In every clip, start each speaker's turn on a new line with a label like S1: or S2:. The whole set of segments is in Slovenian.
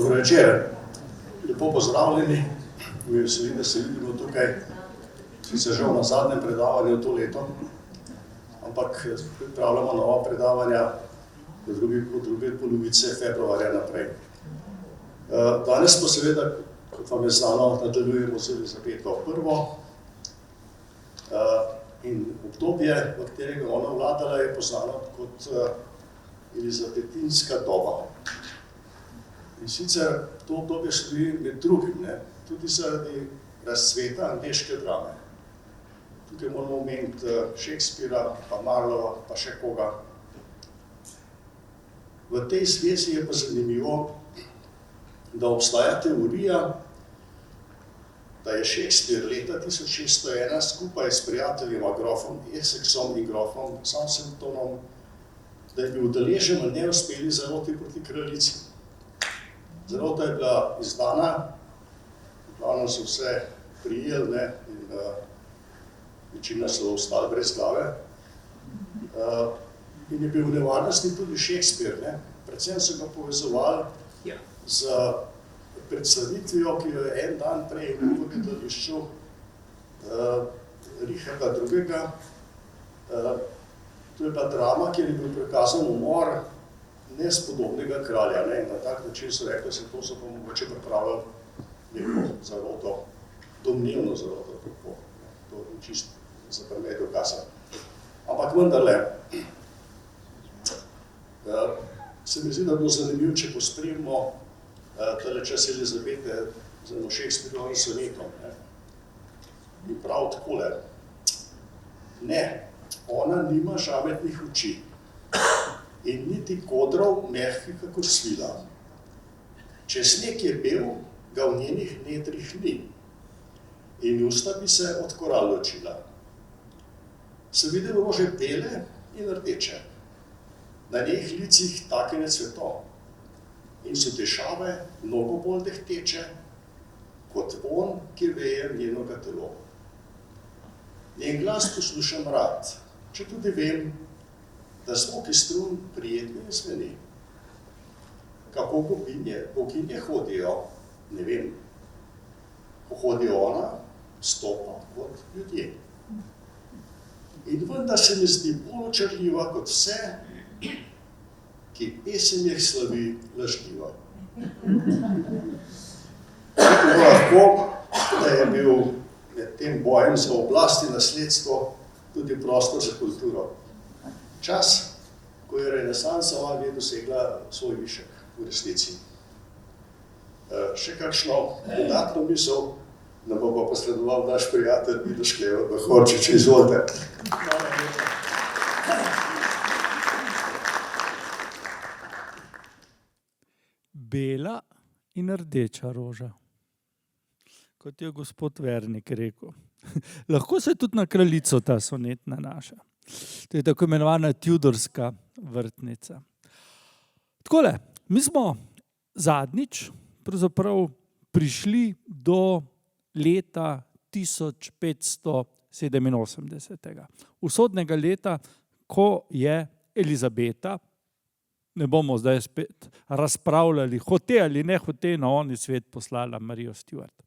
S1: Dobro večer, lepo pozdravljeni, mi veseli, da se vidimo tukaj, sicer žal na zadnjem predavanju to leto, ampak pripravljamo nova predavanja v druge polovice februarja naprej. Danes pa seveda, kot vam je znano, nadaljujemo z Elizabeto I. In obdobje, v katerega ona vladala, je poznano kot elizabetinska doba. In sicer to obdobje stoji med drugim, tudi zaradi razcveta angleške drame. Tukaj moramo omeniti Shakespearea, pa Marlova, pa še koga. V tej zvezi je pa zanimivo, da obstaja teorija, da je Shakespeare leta 1601 skupaj s prijateljima grofom Essexom in grofom Southamptonom, da je bil udeležen v neuspeli zaroti proti kraljici. Zarota je bila izdana, glavno so vse prijeli in večina so ostali brez glave. In je bil v nevarnosti tudi Shakespeare, predvsem so ga povezovali z predstavitvijo, ki jo je en dan prej imel v gledališču Richarda II. To je bila drama, kjer je bil prikazan umor nespodobnega kralja. In na tak način so rekli, da se to so pa mogoče pripravljali neko zaroto, domnevno zaroto, tako. To je čisto za prve dokaza. Ampak vendarle, se mi zdi, da bo zanimivo, če pospremimo tale čas Elizabete z eno Shakespearovim sonetom. In prav takole. Ne, ona nima žametnih oči in niti kodrov mehkih kakor svila. Če sneg je bel, ga v njenih nedrih ni in usta bi se od koral ločila. Se vidi rože bele in rdeče, na njih licih takene cvetov in so dešave mnogo bolj dehteče, kot vonj, ki veje njenoga telo. Njen glas poslušam rad, če tudi vem, da zvoki strun prijetno zveni. Kako boginje hodijo, ne vem. Ko hodi ona, stopa kot ljudje. In vendar se mi zdi bolj očarljiva kot vse, ki pesemjeh slavi lažljivo. Tako lahko, da je bil med tem bojem za oblast in nasledstvo tudi prostor za kulturo. Čas, ko je renesansa v Angliji dosegla svoj višek v resnici. Še kakšno dodatno misel nam bo pa posredoval naš prijatelj Miloš Horčič, izvolite.
S2: Bela in rdeča roža, kot je gospod Vernik rekel. Lahko se tudi na kraljico ta sonet nanaša. To je tako imenovana Tudorska vrtnica. Takole, mi smo zadnjič pravzaprav prišli do leta 1587. Usodnega leta, ko je Elizabeta, ne bomo zdaj spet razpravljali, hote ali ne hote, na oni svet poslala Marijo Stuart.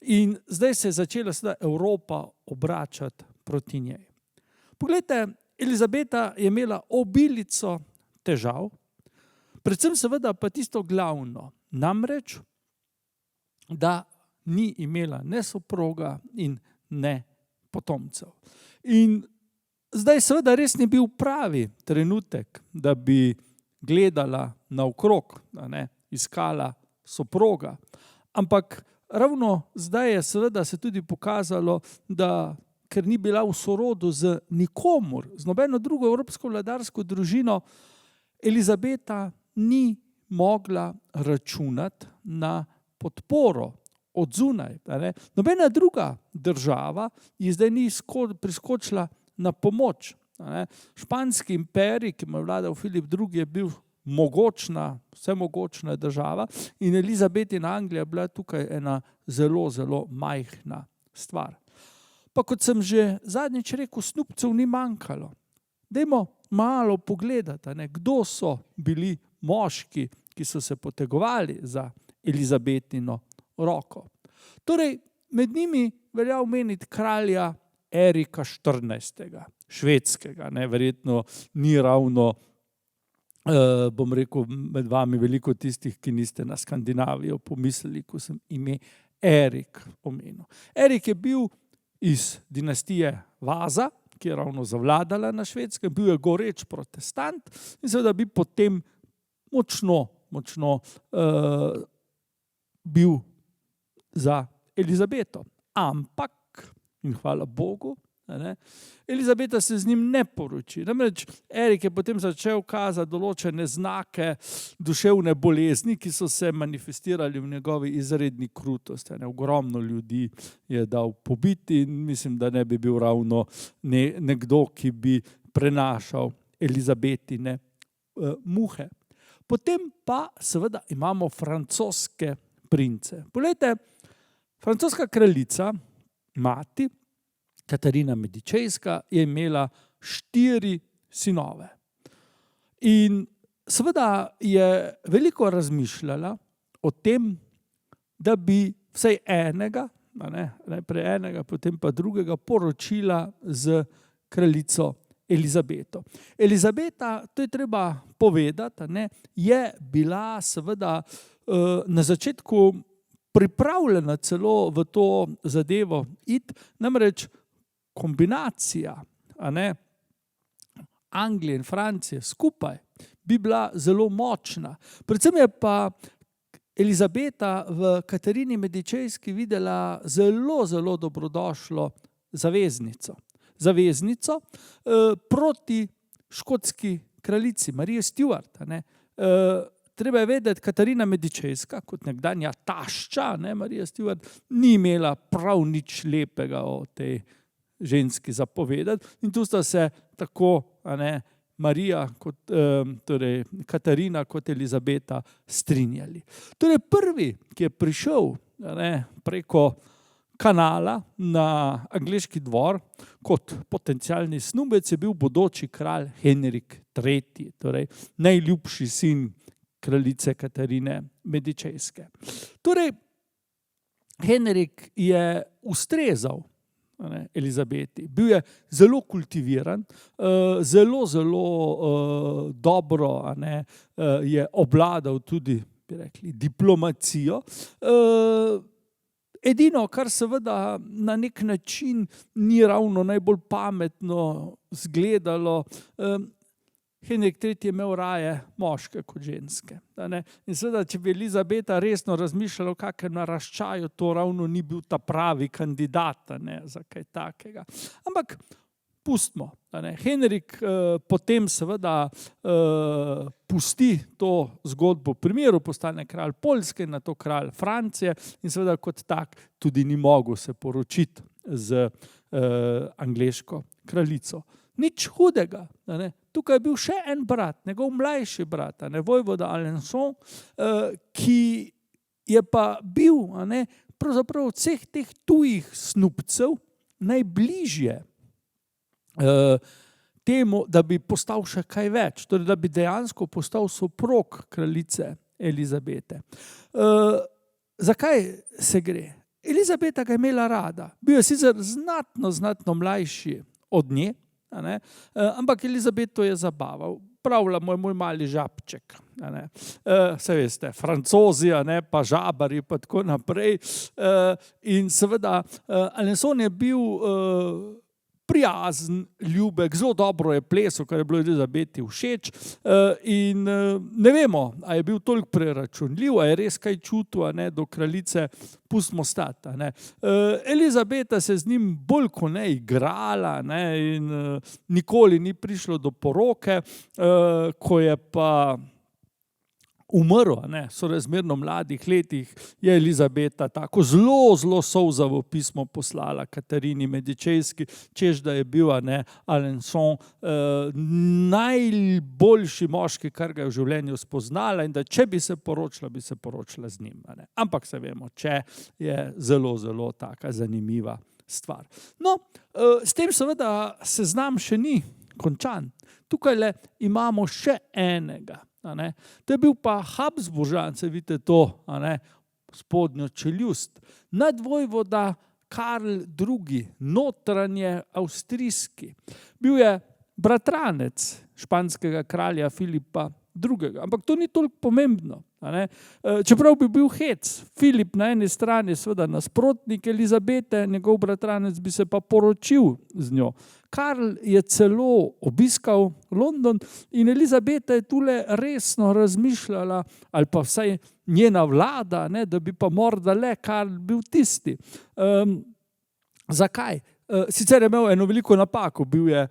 S2: In zdaj se je začela Evropa obračati proti njej. Poglejte, Elizabeta je imela obilico težav, predvsem seveda pa tisto glavno, namreč, da ni imela ne soproga in ne potomcev. In zdaj seveda res ni bil pravi trenutek, da bi gledala naokrog, iskala soproga. Ampak ravno zdaj je seveda se tudi pokazalo, da ker ni bila v sorodu z nikomur, z nobeno drugo evropsko vladarsko družino, Elizabeta ni mogla računati na podporo od zunaj. Nobena druga država ji zdaj ni priskočila na pomoč. Španski imperij, ki mu je vladal Filip II, je bil mogočna, vsemogočna država in Elizabetina Anglija je bila tukaj ena zelo, zelo majhna stvar. Pa kot sem že zadnjič rekel, snubcev ni manjkalo. Dajmo malo pogledati, kdo so bili moški, ki so se potegovali za Elizabetino roko. Torej, med njimi velja omeniti kralja Erika 14. švedskega, ne, verjetno ni ravno, bom rekel, med vami veliko tistih, ki niste na Skandinavijo pomislili, ko sem ime Erik omenil. Erik je bil iz dinastije Vaza, ki je ravno zavladala na Švedskem, bil je goreč protestant in seveda bi potem močno bil za Elizabeto. Ampak, in hvala Bogu, ne, Elizabeta se z njim ne poroči. Namreč Erik je potem začel kazati določene znake duševne bolezni, ki so se manifestirali v njegovi izredni krutosti. Ogromno ljudi je dal pobiti in mislim, da ne bi bil ravno nekdo, ki bi prenašal Elizabetine muhe. Potem pa seveda imamo francoske prince. Poglejte, francoska kraljica, mati, Katarina Medičejska, je imela 4 sinove. In seveda je veliko razmišljala o tem, da bi vsaj enega, najprej enega, potem pa drugega, poročila z kraljico Elizabeto. Elizabeta, to je treba povedati, je bila seveda na začetku pripravljena celo v to zadevo iti, namreč kombinacija Anglije in Francije skupaj bi bila zelo močna. Predvsem je pa Elizabeta v Katarini Medičejski videla zelo dobrodošlo zaveznico. Zaveznico proti škotski kraljici Mariji Stuart. Treba je vedeti, Katarina Medičejska, kot nekdanja tašča, Marija Stuart, ni imela prav nič lepega o tej ženski zapovedati. In tu sta se tako Marija, torej Katarina kot Elizabeta strinjali. Torej prvi, ki je prišel preko kanala na angleški dvor kot potencialni snubec, je bil bodoči kralj Henrik III., torej najljubši sin kraljice Katarine Medičejske. Torej, Henrik je ustrezal Elizabeti. Bil je zelo kultiviran, zelo dobro je obvladal tudi, bi rekli, diplomacijo. Edino, kar seveda na nek način ni ravno najbolj pametno izgledalo, Henrik III. Je imel raje moške kot ženske. In seveda, če bi Elizabeta resno razmišljala o kakšnem naraščaju, to ravno ni bil ta pravi kandidat za kaj takega. Ampak pustimo. Henrik potem seveda pusti to zgodbo pri miru, postane kralj Poljske, nato kralj Francije in seveda kot tak tudi ni mogel se poročiti z angleško kraljico. Nič hudega. Tukaj je bil še en brat, njegov mlajši brat, vojvoda Alençon, ki je pa bil pravzaprav od vseh teh tujih snubcev najbližje temu, da bi postal še kaj več, torej da bi dejansko postal soprog kraljice Elizabete. Zakaj se gre? Elizabeta ga je imela rada. Bil je sicer znatno mlajši od nje, ampak Elizabeto je zabaval. Pravila moj mali žabček. Saj veste, Francozi, pa žabari, pa tako naprej. In seveda, Alençon je bil prijazen, ljubek, zelo dobro je plesal, kar je bilo Elizabeti všeč. In ne vemo, a je bil toliko preračunljiv, a je res kaj čutil do kraljice, pustimo stati. Elizabeta se z njim bolj kot ne igrala in nikoli ni prišlo do poroke, ko je pa umrl, sorazmerno mladih letih, je Elizabeta tako zelo solzavo pismo poslala Katarini Medičejski, češ da je bil Alençon najboljši moški, kar ga je v življenju spoznala in da če bi se poročila z njim. Ampak se vemo, če je zelo taka zanimiva stvar. No, s tem seveda seznam še ni končan. Tukaj imamo še enega To je bil pa Habsburžan, se vidite to, spodnjo čeljust, nadvojvoda Karl II, notranje avstrijski. Bil je bratranec španskega kralja Filipa II. Ampak to ni toliko pomembno. Čeprav bi bil hec, Filip na eni strani seveda nasprotnik Elizabete, njegov bratranec bi se pa poročil z njo. Karl je celo obiskal London in Elizabeta je tule resno razmišljala, ali pa vsaj njena vlada, da bi pa morda le Karl bil tisti. Zakaj? Sicer je imel eno veliko napako, bil je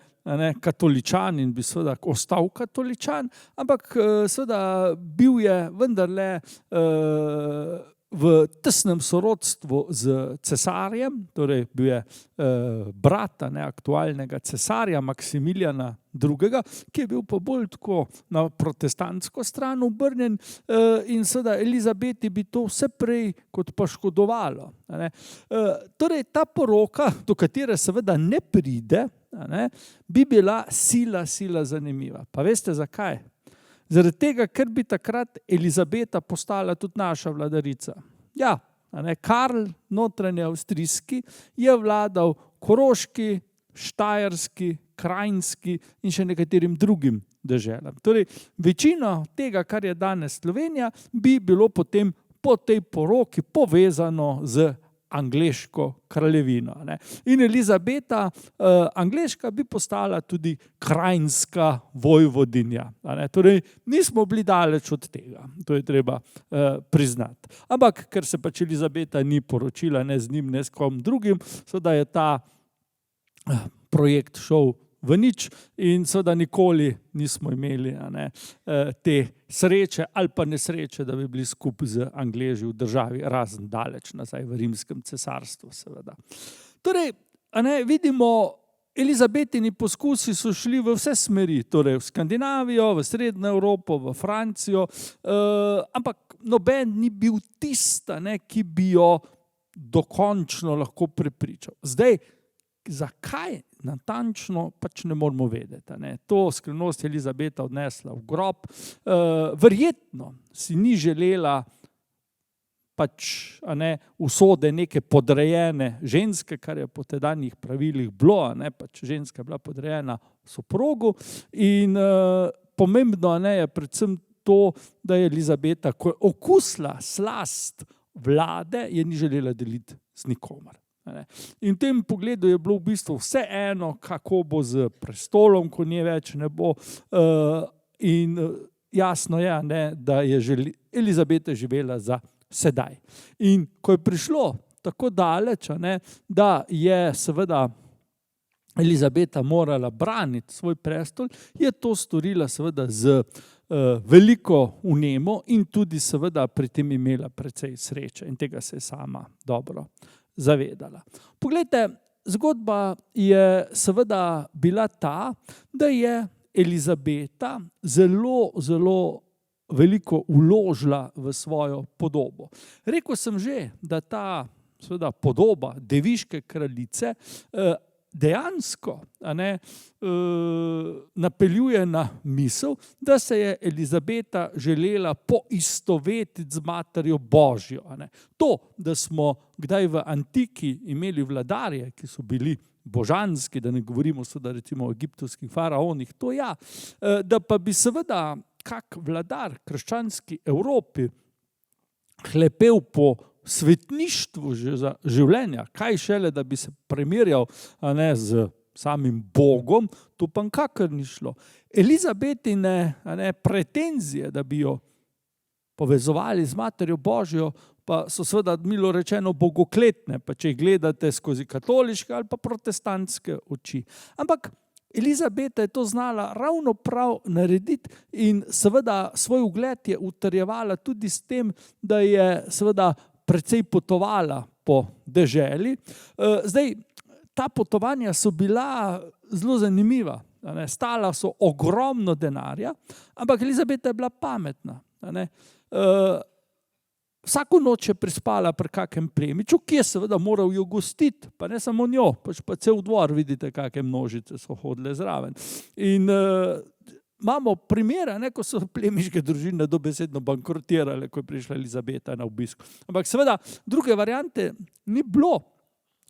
S2: katoličan in bi seveda ostal katoličan, ampak seveda bil je vendarle v tesnem sorodstvu z cesarjem, torej bil je brat aktualnega cesarja Maksimiljana II., ki je bil pa bolj tako na protestantsko stran obrnjen in seveda Elizabeti bi to vse prej kot pa škodovalo. Torej ta poroka, do katere seveda ne pride, bi bila sila zanimiva. Pa veste zakaj? Zaradi tega, ker bi takrat Elizabeta postala tudi naša vladarica. Ja, Karl, notranji avstrijski, je vladal Koroški, Štajerski, Krajinski in še nekaterim drugim deželam. Torej, večina tega, kar je danes Slovenija, bi bilo potem po tej poroki povezano z angleško kraljevino. In Elizabeta, angleška, bi postala tudi krajinska vojvodinja. Torej, nismo bili daleč od tega, to je treba priznati. Ampak, ker se pač Elizabeta ni poročila ne z njim, ne s kom drugim, seveda je ta projekt šel v nič in seveda nikoli nismo imeli te sreče ali pa nesreče, da bi bili skupaj z Angleži v državi, razen daleč nazaj v rimskem cesarstvu seveda. Torej, vidimo, Elizabetini poskusi so šli v vse smeri, torej v Skandinavijo, v Srednjo Evropo, v Francijo, ampak noben ni bil tista, ki bi jo dokončno lahko prepričal. Zdaj, zakaj natančno, pač ne moramo vedeti. To skrivnost je Elizabeta odnesla v grob. Verjetno si ni želela pač usode neke podrejene ženske, kar je po tedanjih pravilih bilo, pač ženska je bila podrejena soprogu in pomembno je predvsem to, da je Elizabeta, ko je okusila slast vlade, je ni želela deliti z nikomer. In v tem pogledu je bilo v bistvu vse eno, kako bo z prestolom, ko nje več ne bo. In jasno je, da je Elizabeta živela za sedaj. In ko je prišlo tako daleč, da je seveda Elizabeta morala braniti svoj prestol, je to storila seveda z veliko vnemo in tudi seveda pri tem imela precej sreče in tega se je sama dobro zavedala. Poglejte, zgodba je seveda bila ta, da je Elizabeta zelo veliko vložila v svojo podobo. Rekel sem že, da ta seveda podoba deviške kraljice dejansko napeljuje na misel, da se je Elizabeta želela poistovetiti z Materjo Božjo. To, da smo kdaj v antiki imeli vladarje, ki so bili božanski, da ne govorimo seveda recimo o egiptovskih faraonih, to ja, da pa bi seveda kak vladar krščanski Evropi hlepel po svetništvu življenja, kaj šele, da bi se primerjal z samim Bogom, to pa nikakor ni šlo. Elizabetine pretenzije, da bi jo povezovali z Materjo Božjo, pa so seveda milo rečeno bogokletne, pa če jih gledate skozi katoliške ali pa protestantske oči. Ampak Elizabeta je to znala ravno prav narediti in seveda svoj ugled je utrjevala tudi s tem, da je seveda precej potovala po deželi. Zdaj, ta potovanja so bila zelo zanimiva. Stala so ogromno denarja, ampak Elizabeta je bila pametna. Vsako noč je prispala pri kakem plemiču, ki je seveda moral jo gostiti, pa ne samo njo, pač pa cel dvor, vidite, kakšne množice so hodile zraven. In imamo primere, ko so plemiške družine dobesedno bankrotirale, ko je prišla Elizabeta na obisk. Ampak seveda druge variante ni bilo.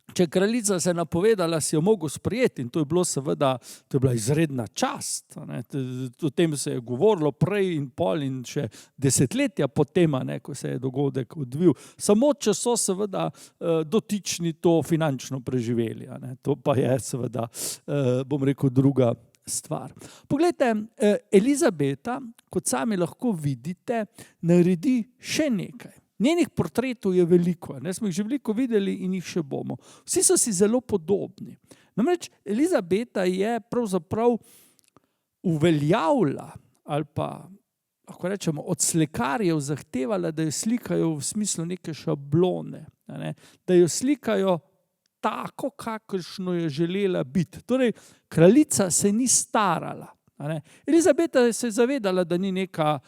S2: Če kraljica se je napovedala, si jo mogel sprejeti in to je bila izredna čast. O tem se je govorilo prej in pol in še desetletja potem, ko se je dogodek odvil. Samo če so seveda dotični to finančno preživeli. To pa je seveda, bom rekel, druga stvar. Poglejte, Elizabeta, kot sami lahko vidite, naredi še nekaj. Njenih portretov je veliko, smo jih že veliko videli in jih še bomo. Vsi so si zelo podobni. Namreč Elizabeta je pravzaprav uveljavila ali pa, lahko rečemo, od slikarjev zahtevala, da jo slikajo v smislu neke šablone, da jo slikajo tako, kakršno je želela biti. Torej, kraljica se ni starala. Elizabeta se je zavedala, da ni neka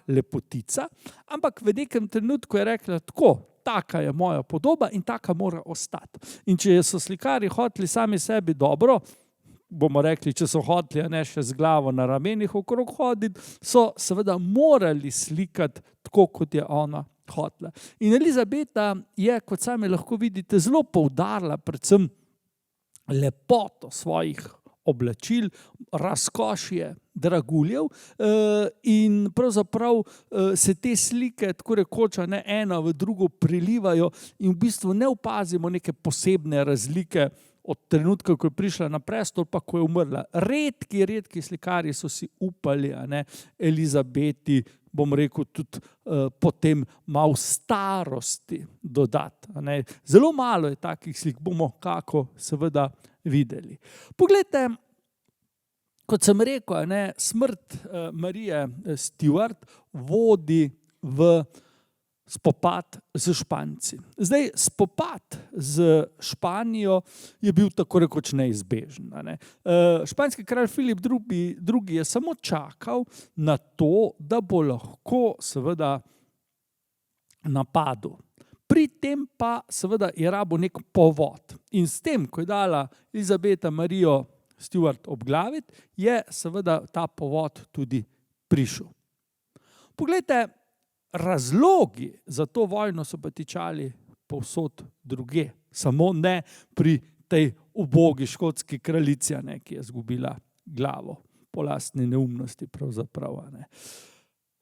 S2: lepotica, ampak v nekem trenutku je rekla tako, taka je moja podoba in taka mora ostati. In če so slikarji hoteli sami sebi dobro, bomo rekli, če so hoteli, ne še z glavo na ramenih okrog hoditi, so seveda morali slikati tako, kot je ona hotela. In Elizabeta je, kot sami lahko vidite, zelo poudarila predvsem lepoto svojih oblačil, razkošje draguljev in pravzaprav se te slike tako rekoč ena v drugo prilivajo in v bistvu ne opazimo neke posebne razlike od trenutka, ko je prišla na prestol, pa ko je umrla. Redki slikarji so si upali Elizabeti, bom rekel, tudi potem malo starosti dodati. Zelo malo je takih slik, bomo kako seveda videli. Poglejte, kot sem rekel, smrt Marije Stuart vodi v spopad z Španci. Zdaj, spopad z Španijo je bil tako rekoč neizbežen. Španski kralj Filip II je samo čakal na to, da bo lahko seveda napadel. Pri tem pa seveda je rabil nek povod. In s tem, ko je dala Elizabeta Marijo Stuart obglaviti, je seveda ta povod tudi prišel. Poglejte, razlogi za to vojno so pa tičali povsod druge, samo ne pri tej ubogi škotski kraljici, ki je izgubila glavo po lastni neumnosti pravzaprav.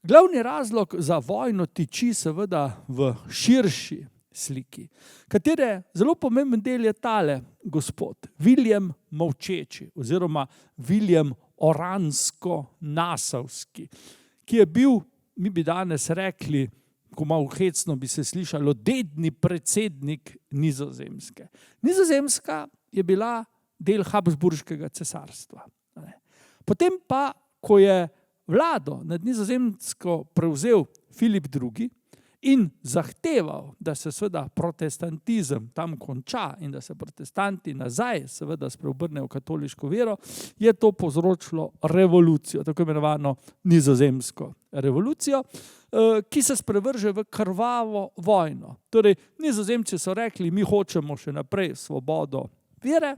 S2: Glavni razlog za vojno tiči seveda v širši sliki, katere zelo pomemben del je tale gospod, William Molčeči oziroma William Oransko-Nasavski, ki je bil, mi bi danes rekli, ko malo hecno bi se slišalo, dedni predsednik Nizozemske. Nizozemska je bila del Habsburškega cesarstva. Potem pa, ko je vlado nad Nizozemsko prevzel Filip II in zahteval, da se seveda protestantizem tam konča in da se protestanti nazaj seveda spreobrnejo v katoliško vero, je to povzročilo revolucijo, tako imenovano Nizozemsko revolucijo, ki se sprevrže v krvavo vojno. Torej, Nizozemci so rekli, mi hočemo še naprej svobodo vere,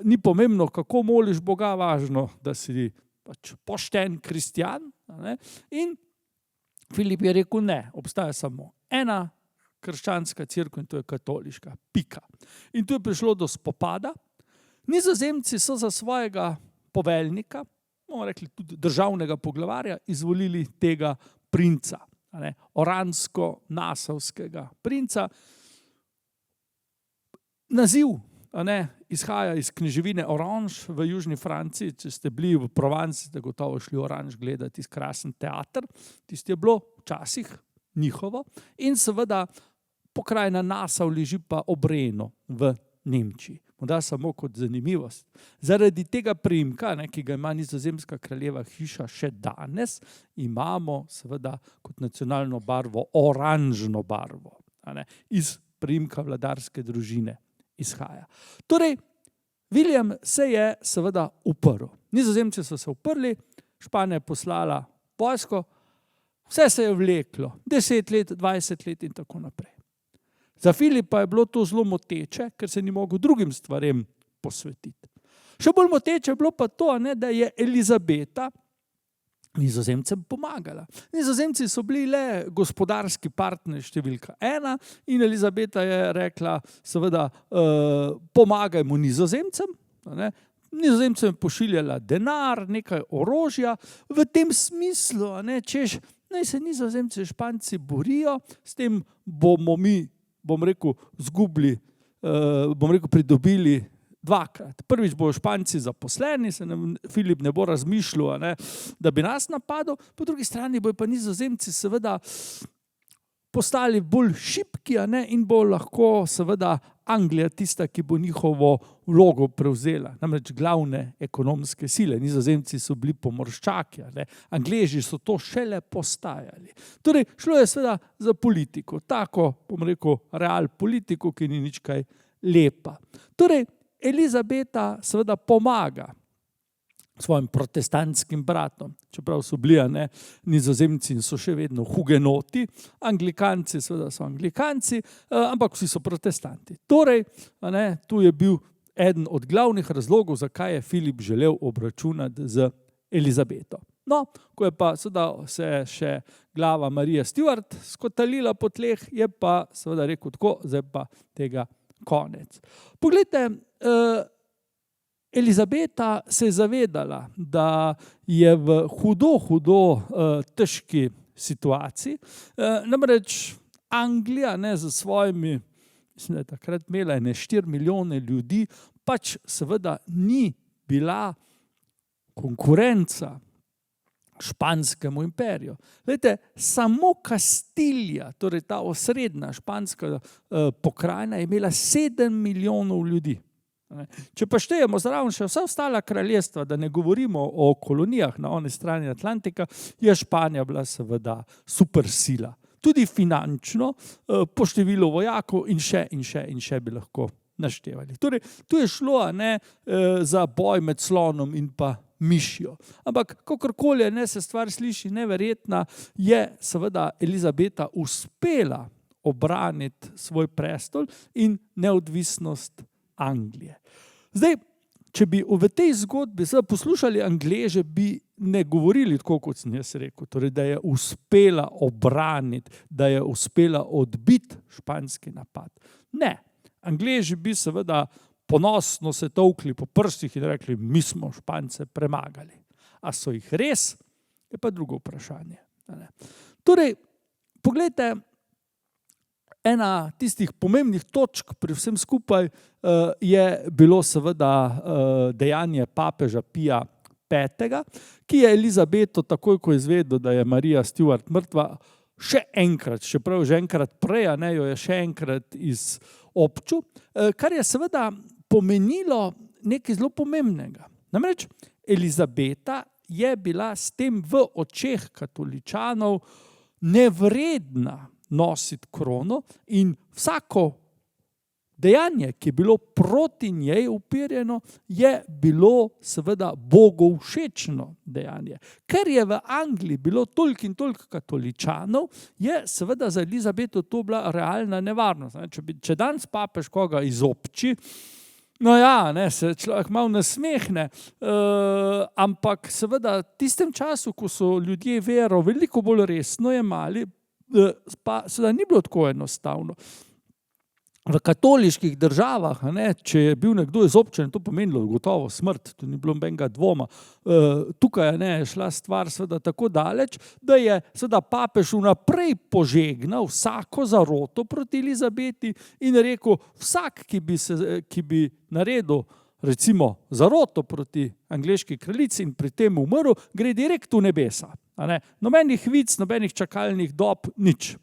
S2: ni pomembno, kako moliš Boga, važno, da si pošten kristjan. In Filip je rekel ne, obstaja samo ena krščanska cerkev in to je katoliška, pika. In tu je prišlo do spopada. Nizozemci so za svojega poveljnika, bomo rekli tudi državnega poglavarja, izvolili tega princa, Oransko-Nasavskega princa. Naziv izhaja iz kneževine Orange v južni Franciji. Če ste bili v Provanci, ste gotovo šli Orange gledati krasen teater. Tisto je bilo včasih njihovo. In seveda pokrajina Nassau leži pa ob Renu v Nemčiji. Morda samo kot zanimivost. Zaradi tega priimka, ki ga ima nizozemska kraljeva hiša še danes, imamo seveda kot nacionalno barvo oranžno barvo. Iz priimka vladarske družine izhaja. Torej, William se je seveda uprl. Nizozemci so se uprli, Španija je poslala vojsko, vse se je vleklo, 10 let, 20 let in tako naprej. Za Filipa je bilo to zelo moteče, ker se ni mogel drugim stvarem posvetiti. Še bolj moteče je bilo pa to, da je Elizabeta Nizozemcem pomagala. Nizozemci so bili le gospodarski partner številka 1 in Elizabeta je rekla, seveda, pomagajmo Nizozemcem. Nizozemcem je pošiljala denar, nekaj orožja, v tem smislu, češ, naj se Nizozemci, Španci borijo, s tem bomo mi, pridobili dvakrat. Prvič bojo Španci zaposleni, se Filip ne bo razmišljal, da bi nas napadel, po drugi strani bojo pa Nizozemci seveda postali bolj šibki, in bo lahko seveda Anglija tista, ki bo njihovo vlogo prevzela. Namreč glavne ekonomske sile. Nizozemci so bili pomorščaki, Angleži so to šele postajali. Torej, šlo je seveda za politiko, tako, real politiko, ki ni nič kaj lepa. Torej, Elizabeta seveda pomaga svojim protestantskim bratom, čeprav so bili Nizozemci in so še vedno hugenoti, Anglikanci seveda so Anglikanci, ampak vsi so protestanti. Torej, tu je bil eden od glavnih razlogov, zakaj je Filip želel obračunati z Elizabeto. No, ko je pa seveda se še glava Marija Stuart skotalila po tleh, je pa seveda rekel tako, zdaj pa tega konec. Poglejte, Elizabeta se je zavedala, da je v hudo težki situaciji. Namreč Anglija z svojimi, mislim, da je takrat imela 4 milijone ljudi, pač seveda ni bila konkurenca španskemu imperiju. Glejte, samo Kastilija, torej ta osrednja španska pokrajina, je imela 7 milijonov ljudi. Če pa štejemo zraven še vsa ostala kraljestva, da ne govorimo o kolonijah na oni strani Atlantika, je Španija bila seveda super sila. Tudi finančno, po številu vojakov in še bi lahko naštevali. Torej, tu je šlo za boj med slonom in pa mišjo. Ampak, kakorkoli se stvar sliši neverjetna, je seveda Elizabeta uspela obraniti svoj prestol in neodvisnost Anglije. Zdaj, če bi v tej zgodbi poslušali Angleže, bi ne govorili tako, kot sem jaz rekel, torej, da je uspela obraniti, da je uspela odbiti španski napad. Ne, Angleži bi seveda ponosno se tolkli po prstih in rekli, mi smo Špance premagali. A so jih res? Je pa drugo vprašanje. Torej, poglejte, ena tistih pomembnih točk pri vsem skupaj je bilo seveda dejanje papeža Pija V., ki je Elizabeto, takoj ko je izvedel, da je Marija Stuart mrtva, še enkrat, čeprav že enkrat prej, jo je še enkrat izobčil, kar je seveda pomenilo nekaj zelo pomembnega. Namreč Elizabeta je bila s tem v očeh katoličanov nevredna nositi krono in vsako dejanje, ki je bilo proti njej uperjeno, je bilo seveda Bogu všečno dejanje. Ker je v Angliji bilo toliko in toliko katoličanov, je seveda za Elizabeto to bila realna nevarnost. Če danes papež koga izobči, no ja, se človek malo nasmehne, ampak seveda v tistem času, ko so ljudje vero veliko bolj resno jemali, pa seveda ni bilo tako enostavno. V katoliških državah, če je bil nekdo izobčen, to pomenilo gotovo smrt, to ni bilo nobenega dvoma. Tukaj je šla stvar seveda tako daleč, da je seveda papež vnaprej požegnal vsako zaroto proti Elizabeti in rekel, vsak, ki bi naredil recimo zaroto proti angleški kraljici in pri tem umrl, gre direkt v nebesa. Nobenih vic, nobenih čakalnih dob, nič.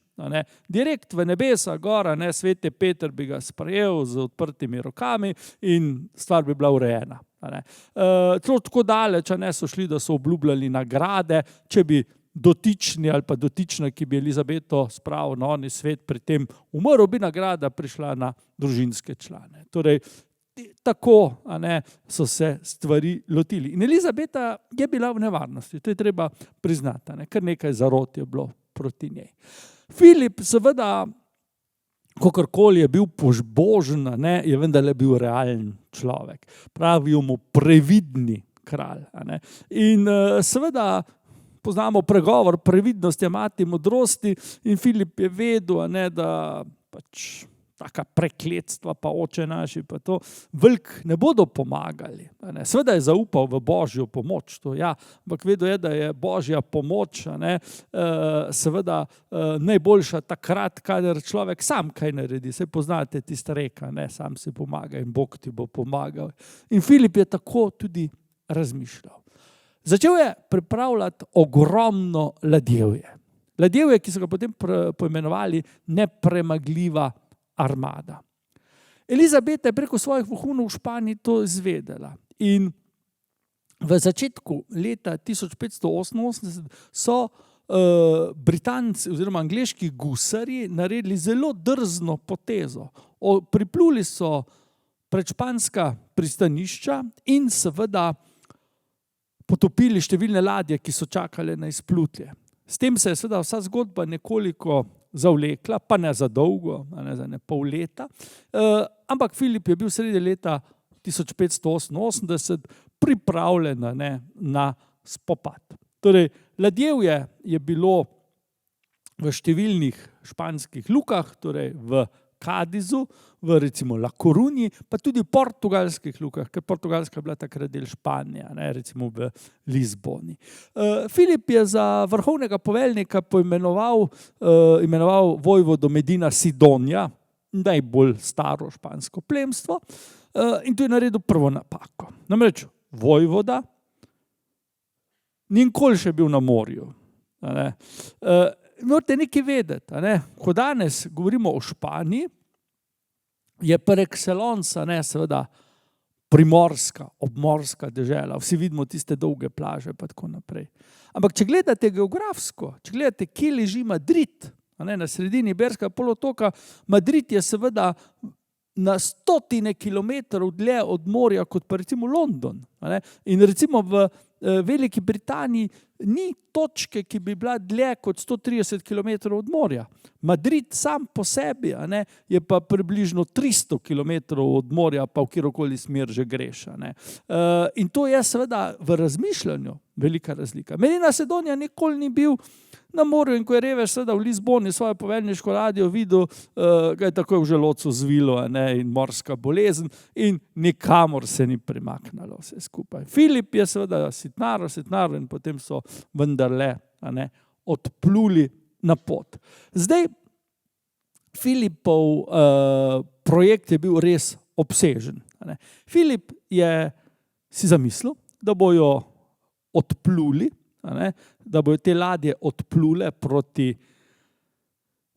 S2: Direkt v nebesa, gora, sveti Peter bi ga sprejel z odprtimi rokami in stvar bi bila urejena. Tako daleč so šli, da so obljubljali nagrade, če bi dotični ali pa dotična, ki bi Elizabeto spravil na oni svet, pri tem umrl, bi nagrada prišla na družinske člane. Torej, tako so se stvari lotili. In Elizabeta je bila v nevarnosti, to je treba priznati, kar nekaj zarot je bilo proti njej. Filip seveda kakorkoli je bil pobožen, je vendarle bil realen človek. Pravijo mu previdni kralj. In seveda poznamo pregovor, previdnost je mati modrosti, in Filip je vedel, da pač taka prekletstva, pa oče naši, pa to veliko ne bodo pomagali. Seveda je zaupal v Božjo pomoč, to ja, ampak vedel je, da je Božja pomoč seveda najboljša takrat, kadar človek sam kaj naredi. Saj poznate tista reka, sam si pomaga in Bog ti bo pomagal. In Filip je tako tudi razmišljal. Začel je pripravljati ogromno ladjevje. Ladjevje, ki so ga potem poimenovali nepremagljiva armada. Elizabeta je preko svojih vohunov v Španiji to izvedela. In v začetku leta 1588 so Britanci oziroma angleški gusarji naredili zelo drzno potezo. Pripluli so pred španska pristanišča in seveda potopili številne ladje, ki so čakale na izplutje. S tem se je seveda vsa zgodba nekoliko zavlekla, pa ne za dolgo, za ne pol leta. Ampak Filip je bil sredi leta 1588 pripravljen na spopad. Torej, ladjevje je bilo v številnih španskih lukah, torej v Kadizu, v recimo La Coruni, pa tudi v portugalskih lukah, ker Portugalska je bila takrat del Španije, recimo v Lizboni. Filip je za vrhovnega poveljnika imenoval vojvodo Medina Sidonija, najbolj staro špansko plemstvo, in tu je naredil prvo napako. Namreč vojvoda ni nikoli še bil na morju. Morate nekaj vedeti, ko danes govorimo o Španiji, je par excellence seveda primorska, obmorska dežela. Vsi vidimo tiste dolge plaže pa tako naprej. Ampak če gledate geografsko, če gledate, kje leži Madrid, na sredini Iberskega polotoka, Madrid je seveda na stotine kilometrov dlje od morja kot pa recimo London. In recimo v Veliki Britaniji ni točke, ki bi bila dlje kot 130 kilometrov od morja. Madrid sam po sebi je pa približno 300 kilometrov od morja, pa v kjerokoli smer že greš. In to je seveda v razmišljanju velika razlika. Medina Sidonija nikoli ni bil na morju in ko je revež seveda v Lizboni svojo poveljniško ladjo videl, ga je takoj v želodcu zvilo in morska bolezen in nikamor se ni premaknalo vse skupaj. Filip je seveda sitnaro in potem so vendarle odpluli na pot. Zdaj, Filipov projekt je bil res obsežen. Filip je si zamislil, da bojo odpluli, da bojo te ladje odplule proti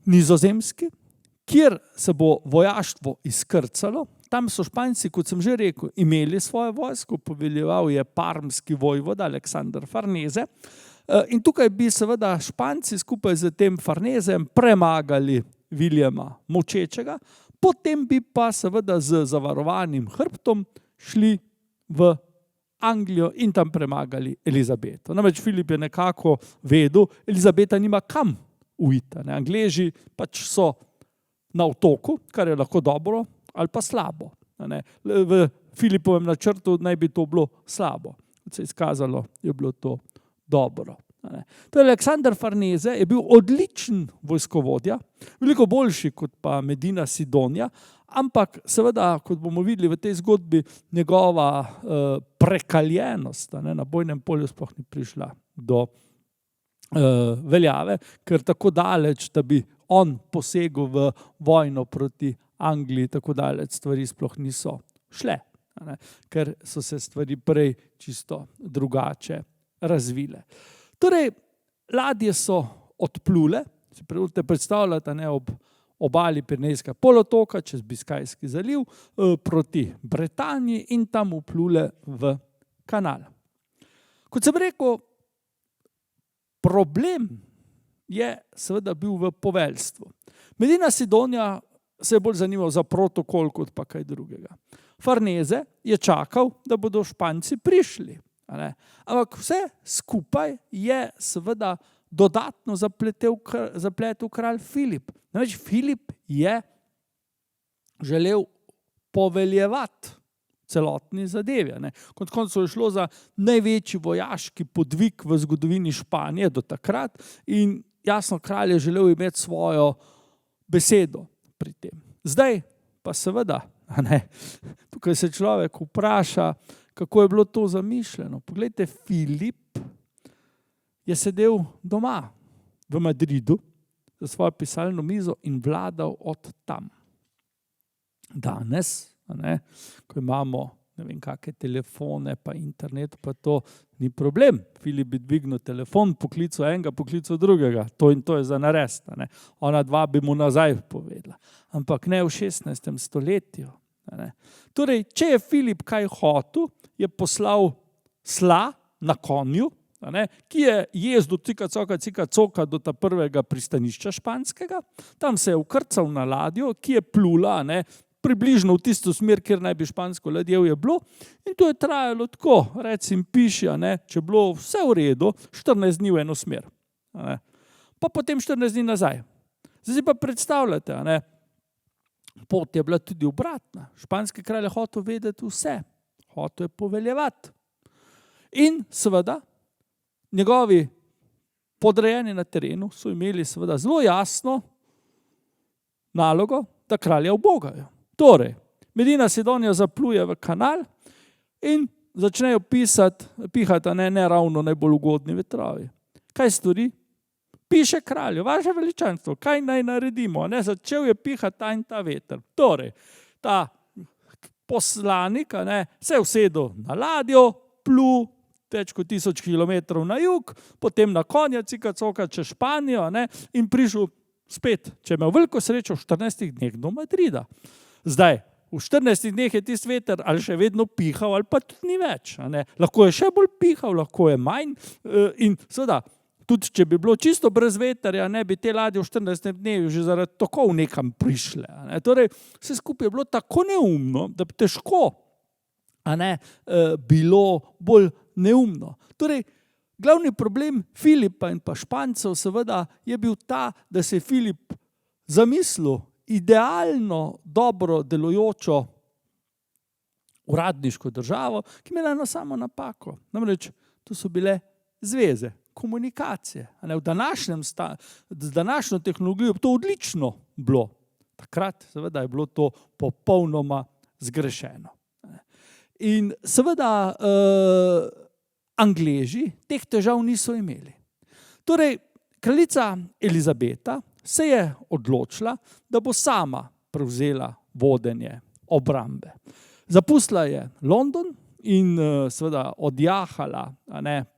S2: Nizozemski, kjer se bo vojaštvo izkrcalo. Tam so Španci, kot sem že rekel, imeli svojo vojsko, poveljeval je parmski vojvoda Alexander Farnese. In tukaj bi seveda Španci skupaj z tem Farnesem premagali Viljama Molčečega, potem bi pa seveda z zavarovanim hrbtom šli v Anglijo in tam premagali Elizabeto. Namreč Filip je nekako vedel, Elizabeta nima kam uiti. Angleži pač so na otoku, kar je lahko dobro ali pa slabo. V Filipovem načrtu naj bi to bilo slabo. Kot se je izkazalo, je bilo to dobro. Alexander Farnese je bil odličen vojskovodja, veliko boljši kot pa Medina Sidonija, ampak seveda, kot bomo videli v tej zgodbi, njegova prekaljenost na bojnem polju sploh ni prišla do veljave, ker tako daleč, da bi on posegel v vojno proti Angliji, tako daleč stvari sploh niso šle, ker so se stvari prej čisto drugače razvile. Torej, ladje so odplule, si predstavljate ob obali Pirenejskega polotoka, čez Biskajski zaliv, proti Britaniji in tam vplule v kanal. Kot sem rekel, problem je seveda bil v poveljstvu. Medina Sidonija se je bolj zanimal za protokol kot pa kaj drugega. Farnese je čakal, da bodo Španci prišli. Ampak vse skupaj je seveda dodatno zapletel kralj Filip. Namreč Filip je želel poveljevati celotni zadevi. Konec koncev je šlo za največji vojaški podvig v zgodovini Španije do takrat in jasno, kralj je želel imeti svojo besedo pri tem. Zdaj pa seveda, tukaj se človek vpraša, kako je bilo to zamišljeno. Poglejte, Filip je sedel doma v Madridu za svojo pisalno mizo in vladal od tam. Danes, ko imamo ne vem kakšne telefone, pa internet, pa to ni problem. Filip bi dvignil telefon, poklical enega, poklical drugega. To in to je za narediti. Ona dva bi mu nazaj povedala. Ampak ne v 16. stoletju. Torej, če je Filip kaj hotel, je poslal sla na konju, ki je jezdil cika coka do ta prvega pristanišča španskega. Tam se je ukrcal na ladjo, ki je plula, približno v tisto smer, kjer naj bi špansko ladjevje bilo. In to je trajalo tako, recim piši, če je bilo vse v redu, 14 dni v eno smer. Pa potem 14 dni nazaj. Zdaj pa predstavljate, pot je bila tudi obratna. Španski kralj je hotel vedeti vse. Hotel je poveljevati. In seveda, njegovi podrejeni na terenu so imeli seveda zelo jasno nalogo, da kralja ubogajo. Torej, Medina Sidonija zapluje v kanal in začnejo pihati ne ravno najbolj ugodni vetrovi. Kaj stori? Piše kralju, vaše veličanstvo, kaj naj naredimo? Začel je pihati ta in ta veter. Torej, ta poslanik se je usedel na ladjo, plul več kot 1000 kilometrov na jug, potem na konja cika coka čez Španijo in prišel spet, če je imel veliko srečo, v 14 dneh do Madrida. Zdaj, v 14 dneh je tisti veter ali še vedno pihal, ali pa tudi ni več. Lahko je še bolj pihal, lahko je manj. In seveda, tudi če bi bilo čisto brez veterja, ne bi te ladje v 14 dneh že zaradi tokov nekam prišle. Torej, vse skupaj je bilo tako neumno, da bi težko bilo bolj neumno. Torej, glavni problem Filipa in pa Špancev seveda je bil ta, da se je Filip zamislil idealno dobro delujočo uradniško državo, ki je imela eno samo napako. Namreč, to so bile zveze, komunikacije. Z današnjo tehnologijo bi to odlično bilo. Takrat seveda je bilo to popolnoma zgrešeno. In seveda Angleži teh težav niso imeli. Torej, kraljica Elizabeta se je odločila, da bo sama prevzela vodenje obrambe. Zapustila je London in seveda odjahala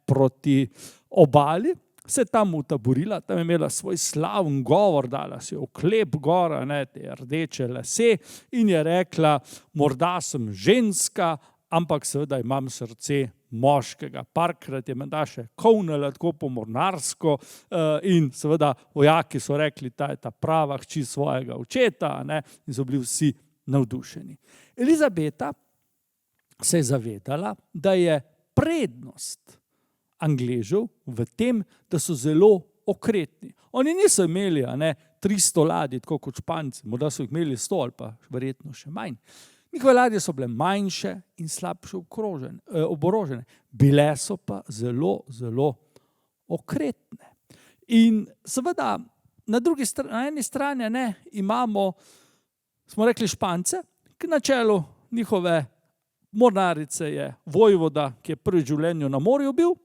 S2: proti obali, se tam utaborila, tam je imela svoj slaven govor, dala si oklep gor, te rdeče lase in je rekla, morda sem ženska, ampak seveda imam srce moškega. Parkrat je menda še kovnala tako pomornarsko in seveda vojaki so rekli, ta je ta prava hči svojega očeta in so bili vsi navdušeni. Elizabeta se je zavedala, da je prednost Angležev v tem, da so zelo okretni. Oni niso imeli 300 ladij, tako kot Španci, morda so jih imeli 100 ali pa verjetno še manj. Njihove ladje so bile manjše in slabše oborožene. Bile so pa zelo, zelo okretne. In seveda na eni strani imamo, smo rekli, Špance, ki na čelu njihove mornarice je vojvoda, ki je prvi v življenju na morju bil.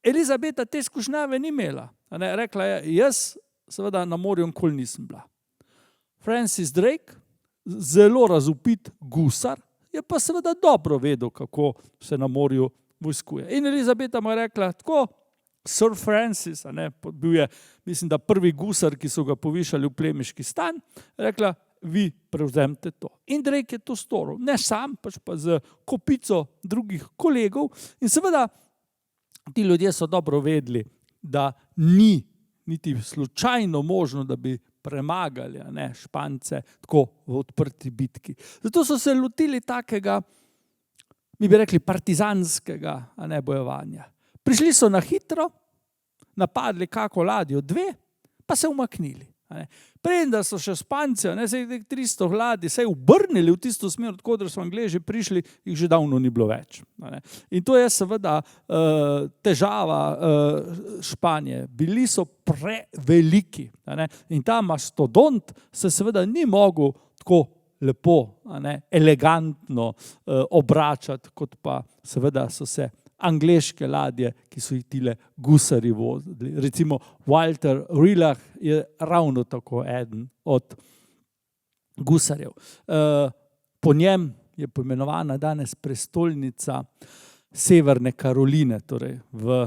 S2: Elizabeta te skušnjave ni imela. Rekla je, jaz seveda na morju nikoli nisem bila. Francis Drake, zelo razvpit gusar, je pa seveda dobro vedel, kako se na morju vojskuje. In Elizabeta mu je rekla, tako, Sir Francis, bil je, mislim, da prvi gusar, ki so ga povišali v plemiški stan, rekla, vi prevzemite to. In Drake je to storil. Ne sam, pač pa z kopico drugih kolegov. In seveda, ti ljudje so dobro vedeli, da ni niti slučajno možno, da bi premagali Špance tako v odprti bitki. Zato so se lotili takega, mi bi rekli, partizanskega bojevanja. Prišli so na hitro, napadli kako ladjo 2, pa se umaknili. Preden da so še Španci, se jih 300 ladij, se jih obrnili v tisto smer, odkudar so Angleži prišli, jih že davno ni bilo več. In to je seveda težava Španije. Bili so preveliki. In ta mastodont se seveda ni mogel tako lepo, elegantno obračati, kot pa seveda so se angleške ladje, ki so jih tile gusari vozili. Recimo Walter Raleigh je ravno tako eden od gusarjev. Po njem je poimenovana danes prestolnica Severne Karoline, torej v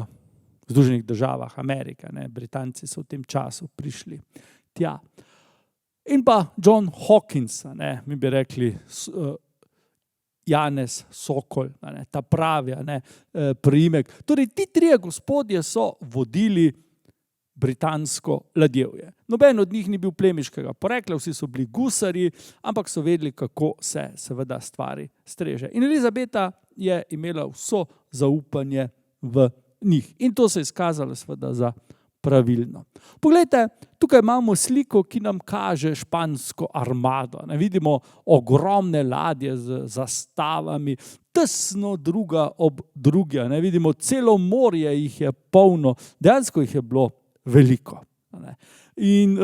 S2: Združenih državah Amerike. Britanci so v tem času prišli tja. In pa John Hawkins, mi bi rekli Janez Sokol, ta pravi priimek. Torej, ti trije gospodje so vodili britansko ladjevje. Noben od njih ni bil plemiškega porekla, vsi so bili gusarji, ampak so vedeli, kako se seveda stvari streže. In Elizabeta je imela vso zaupanje v njih. In to se je izkazalo seveda za pravilno. Poglejte, tukaj imamo sliko, ki nam kaže špansko armado. Vidimo ogromne ladje z zastavami, tesno druga ob drugi. Vidimo, celo morje jih je polno, dejansko jih je bilo veliko. In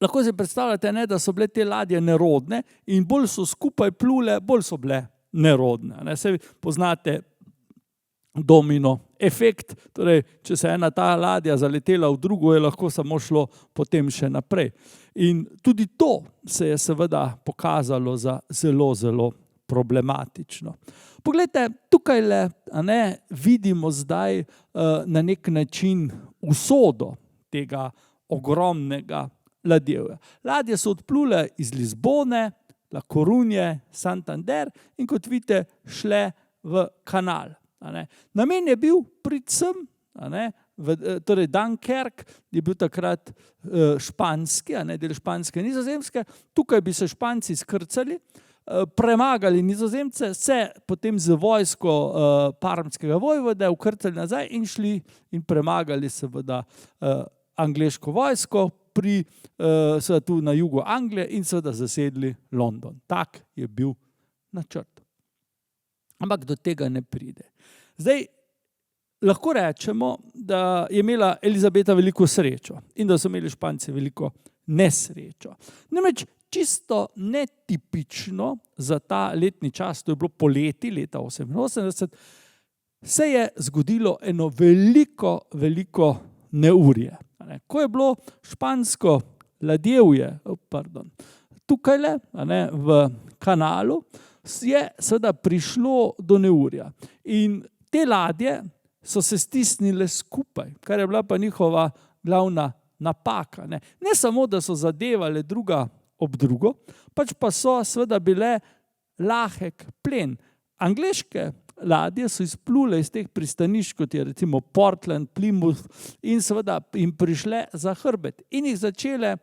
S2: lahko si predstavljate, da so bile te ladje nerodne in bolj so skupaj plule, bolj so bile nerodne. Se poznate domino efekt, torej, če se ena ta ladja zaletela v drugo, je lahko samo šlo potem še naprej. In tudi to se je seveda pokazalo za zelo, zelo problematično. Poglejte, tukajle vidimo zdaj na nek način usodo tega ogromnega ladjevja. Ladje so odplule iz Lizbone, La Corunje, Santander in kot vidite šle v kanal. Namen je bil predvsem, torej Dunkerque je bil takrat španski, del španske Nizozemske, tukaj bi se Španci skrcali, premagali Nizozemce, se potem z vojsko parmskega vojvode ukrcali nazaj in šli in premagali seveda angleško vojsko seveda tu na jugu Anglije in seveda zasedli London. Tak je bil načrt. Ampak do tega ne pride. Zdaj, lahko rečemo, da je imela Elizabeta veliko srečo in da so imeli Španci veliko nesrečo. Namreč čisto netipično za ta letni čas, to je bilo poleti leta 1988, se je zgodilo eno veliko neurje. Ko je bilo špansko ladjevje, tukajle v kanalu, je seveda prišlo do neurja. In te ladje so se stisnile skupaj, kar je bila pa njihova glavna napaka. Ne samo, da so zadevale druga ob drugo, pač pa so seveda bile lahek plen. Angleške ladje so izplule iz teh pristanišč, kot je recimo Portland, Plymouth, in seveda jim prišle za hrbet in jih začele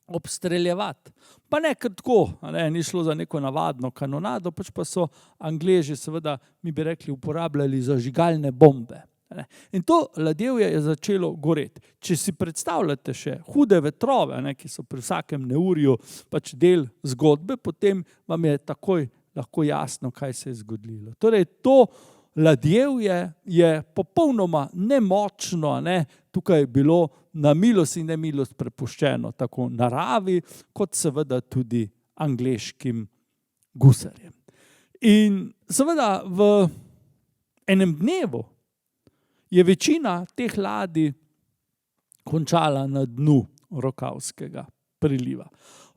S2: obstreljevati. Pa ne kar tako, ni šlo za neko navadno kanonado, pač pa so Angleži seveda, mi bi rekli, uporabljali zažigalne bombe. In to ladjevje je začelo goreti. Če si predstavljate še hude vetrove, ki so pri vsakem neurju pač del zgodbe, potem vam je takoj lahko jasno, kaj se je zgodilo. Torej, to ladjevje je popolnoma nemočno, tukaj bilo na milost in nemilost prepuščeno tako naravi, kot seveda tudi angleškim gusarjem. In seveda v enem dnevu je večina teh ladij končala na dnu Rokavskega priliva.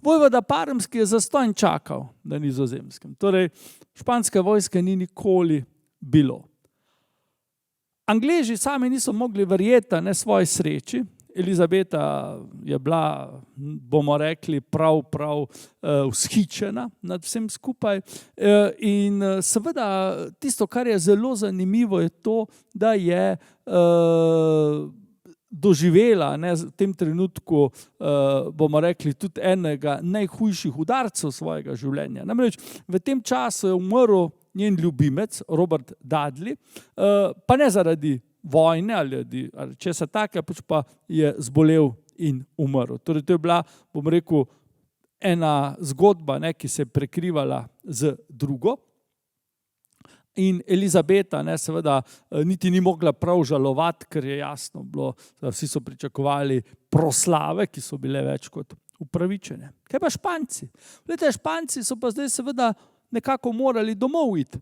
S2: Vojvoda Parmski je zastonj čakal na Nizozemskem. Torej, španske vojske ni nikoli bilo. Angleži sami niso mogli verjeti na svoji sreči. Elizabeta je bila, bomo rekli, prav vzhičena nad vsem skupaj. In seveda tisto, kar je zelo zanimivo, je to, da je doživela v tem trenutku, bomo rekli, tudi enega najhujših udarcev svojega življenja. Namreč v tem času je umrl njen ljubimec, Robert Dudley, pa ne zaradi vojne ali česa takega, pač pa je zbolel in umrl. Torej, to je bila, bom rekel, ena zgodba, ne, ki se je prekrivala z drugo. In Elizabeta, ne, seveda, niti ni mogla prav žalovati, ker je jasno bilo, vsi so pričakovali proslave, ki so bile več kot upravičene. Kaj pa Španci? Glejte, Španci so pa zdaj seveda nekako morali domov iti.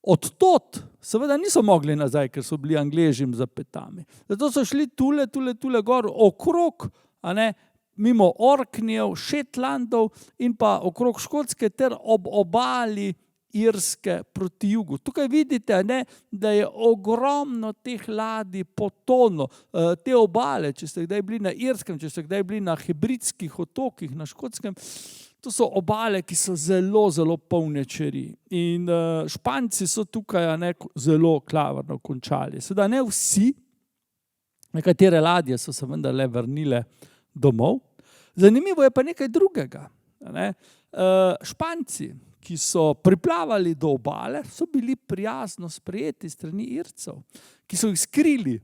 S2: Od tod seveda niso mogli nazaj, ker so bili Angležim za petami. Zato so šli tule gor okrog, a ne, mimo Orknejev, Shetlandov in pa okrog Škotske ter ob obali Irske proti jugu. Tukaj vidite, ne, da je ogromno teh ladij potonilo. Te obale, če ste kdaj bili na Irskem, če ste kdaj bili na Hebridskih otokih, na Škotskem, to so obale, ki so zelo polne čeri. In Španci so tukaj, ne, zelo klavrno končali. Seveda ne vsi, nekatere ladje so se vendarle vrnile domov. Zanimivo je pa nekaj drugega. Ne. Španci, ki so priplavali do obale, so bili prijazno sprejeti strani Ircev, ki so jih skrili.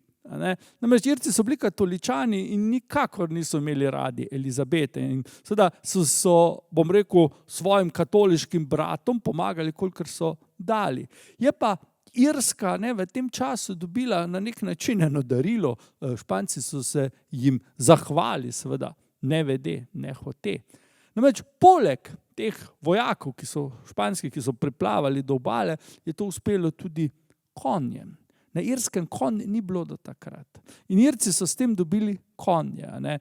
S2: Namreč Irci so bili katoličani in nikakor niso imeli radi Elizabete. In seveda so, bom rekel, svojim katoliškim bratom pomagali, kolikor so dali. Je pa Irska, ne, v tem času dobila na nek način eno darilo. Španci so se jim zahvali, seveda, ne vede, ne hote. Namreč poleg teh vojakov, ki so španski, ki so priplavali do obale, je to uspelo tudi konjem. Na Irskem konj ni bilo do takrat. In Irci so s tem dobili konje. Ne.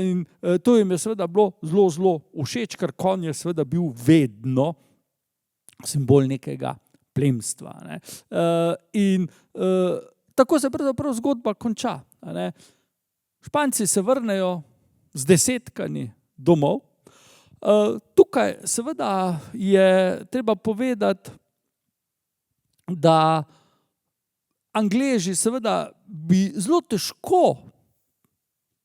S2: In to jim je seveda bilo zelo všeč, ker konj je seveda bil vedno simbol nekega plemstva. Ne. In tako se pravzaprav zgodba konča. Ne. Španci se vrnejo z desetkani domov. Tukaj seveda je treba povedati, da Angleži seveda bi zelo težko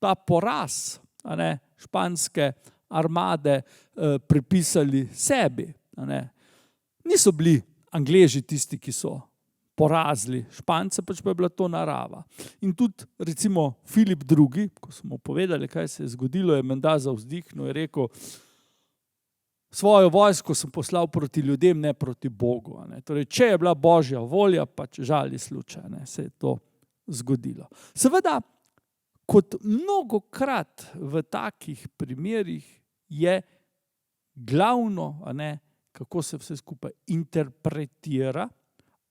S2: ta poraz, a ne, španske armade pripisali sebi. A ne. Niso bili Angleži tisti, ki so porazili Špance, pač pa je bila to narava. In tudi recimo Filip II., ko smo povedali, kaj se je zgodilo, je menda zavzdihnil, je rekel, svojo vojsko sem poslal proti ljudem, ne proti Bogu. Ne. Torej, če je bila božja volja, pač žali slučaj, ne, se je to zgodilo. Seveda, kot mnogokrat v takih primerih je glavno, a ne, kako se vse skupaj interpretira,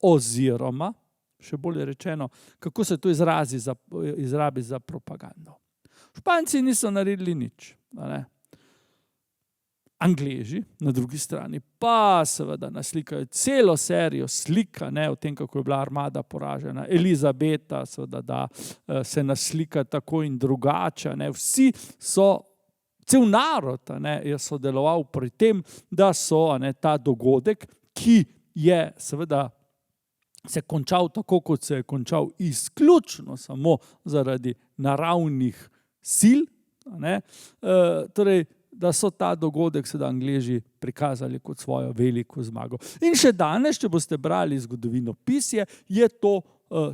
S2: oziroma, še bolje rečeno, kako se to izrabi za propagando. Španci niso naredili nič. A ne. Angleži na drugi strani pa seveda naslikajo celo serijo slika, ne, o tem, kako je bila armada poražena. Elizabeta seveda, da se naslika tako in drugače. Ne. Vsi so, cel narod, ne, je sodeloval pri tem, da so, ne, ta dogodek, ki je seveda se končal tako, kot se je končal izključno samo zaradi naravnih sil, ne, torej, da so ta dogodek sedaj Angleži prikazali kot svojo veliko zmago. In še danes, če boste brali zgodovinopisje, je to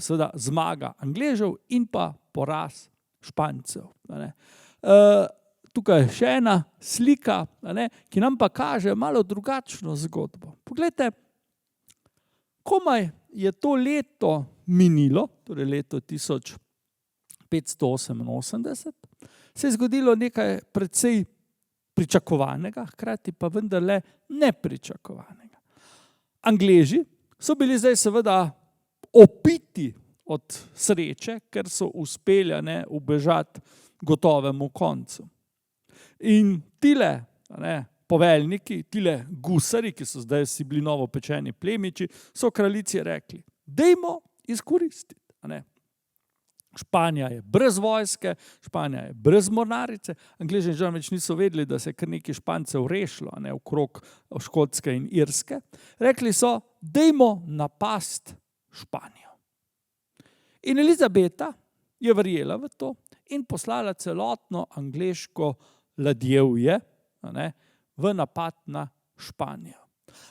S2: seveda zmaga Angležev in pa poraz Špancev. Tukaj še ena slika, ki nam pa kaže malo drugačno zgodbo. Poglejte, komaj je to leto minilo, torej leto 1588, se je zgodilo nekaj precej pričakovanega, hkrati pa vendarle nepričakovanega. Angleži so bili zdaj seveda opiti od sreče, ker so uspeli, ne, ubežati gotovemu koncu. In tile, ne, poveljniki, tile gusari, ki so zdaj si bili novopečeni plemiči, so kraljici rekli, dajmo izkoristiti. Ne. Španija je brez vojske, Španija je brez mornarice, Angleži že več niso vedeli, da se je kar nekaj Špancev rešilo, ne, okrog Škotske in Irske. Rekli so, dajmo napast Španijo. In Elizabeta je verjela v to in poslala celotno angleško ladjevje, ne, v napad na Španijo.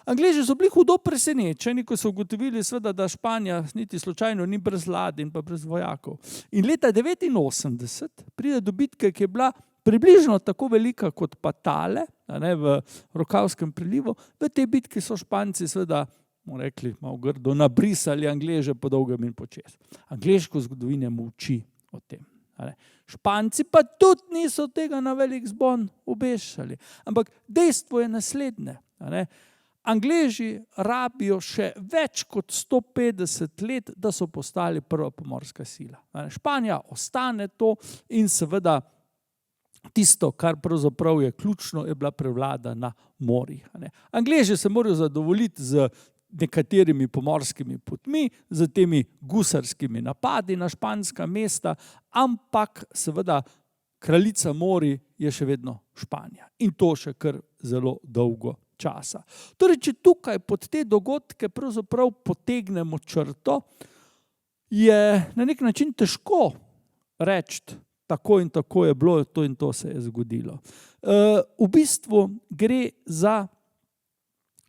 S2: Angleži so bili hudo presenečeni, ko so ugotovili, seveda, da Španija niti slučajno ni brez ladij in pa brez vojakov. In leta 1989 pride do bitke, ki je bila približno tako velika kot pa tale, v Rokavskem prilivu. V tej bitki so Španci seveda, bomo rekli, malo grdo, nabrisali Angleže po dolgem in počez. Angleško zgodovine molči o tem. Španci pa tudi niso tega na velik zvon obešali. Ampak dejstvo je naslednje. Angleži rabijo še več kot 150 let, da so postali prva pomorska sila. Španija ostane to in seveda tisto, kar pravzaprav je ključno, je bila prevlada na morjih. Angleži se morajo zadovoljiti z nekaterimi pomorskimi potmi, z temi gusarskimi napadi na španska mesta, ampak seveda kraljica morij je še vedno Španija. In to še kar zelo dolgo časa. Torej, če tukaj pod te dogodke pravzaprav potegnemo črto, je na nek način težko reči, tako in tako je bilo, to in to se je zgodilo. V bistvu gre za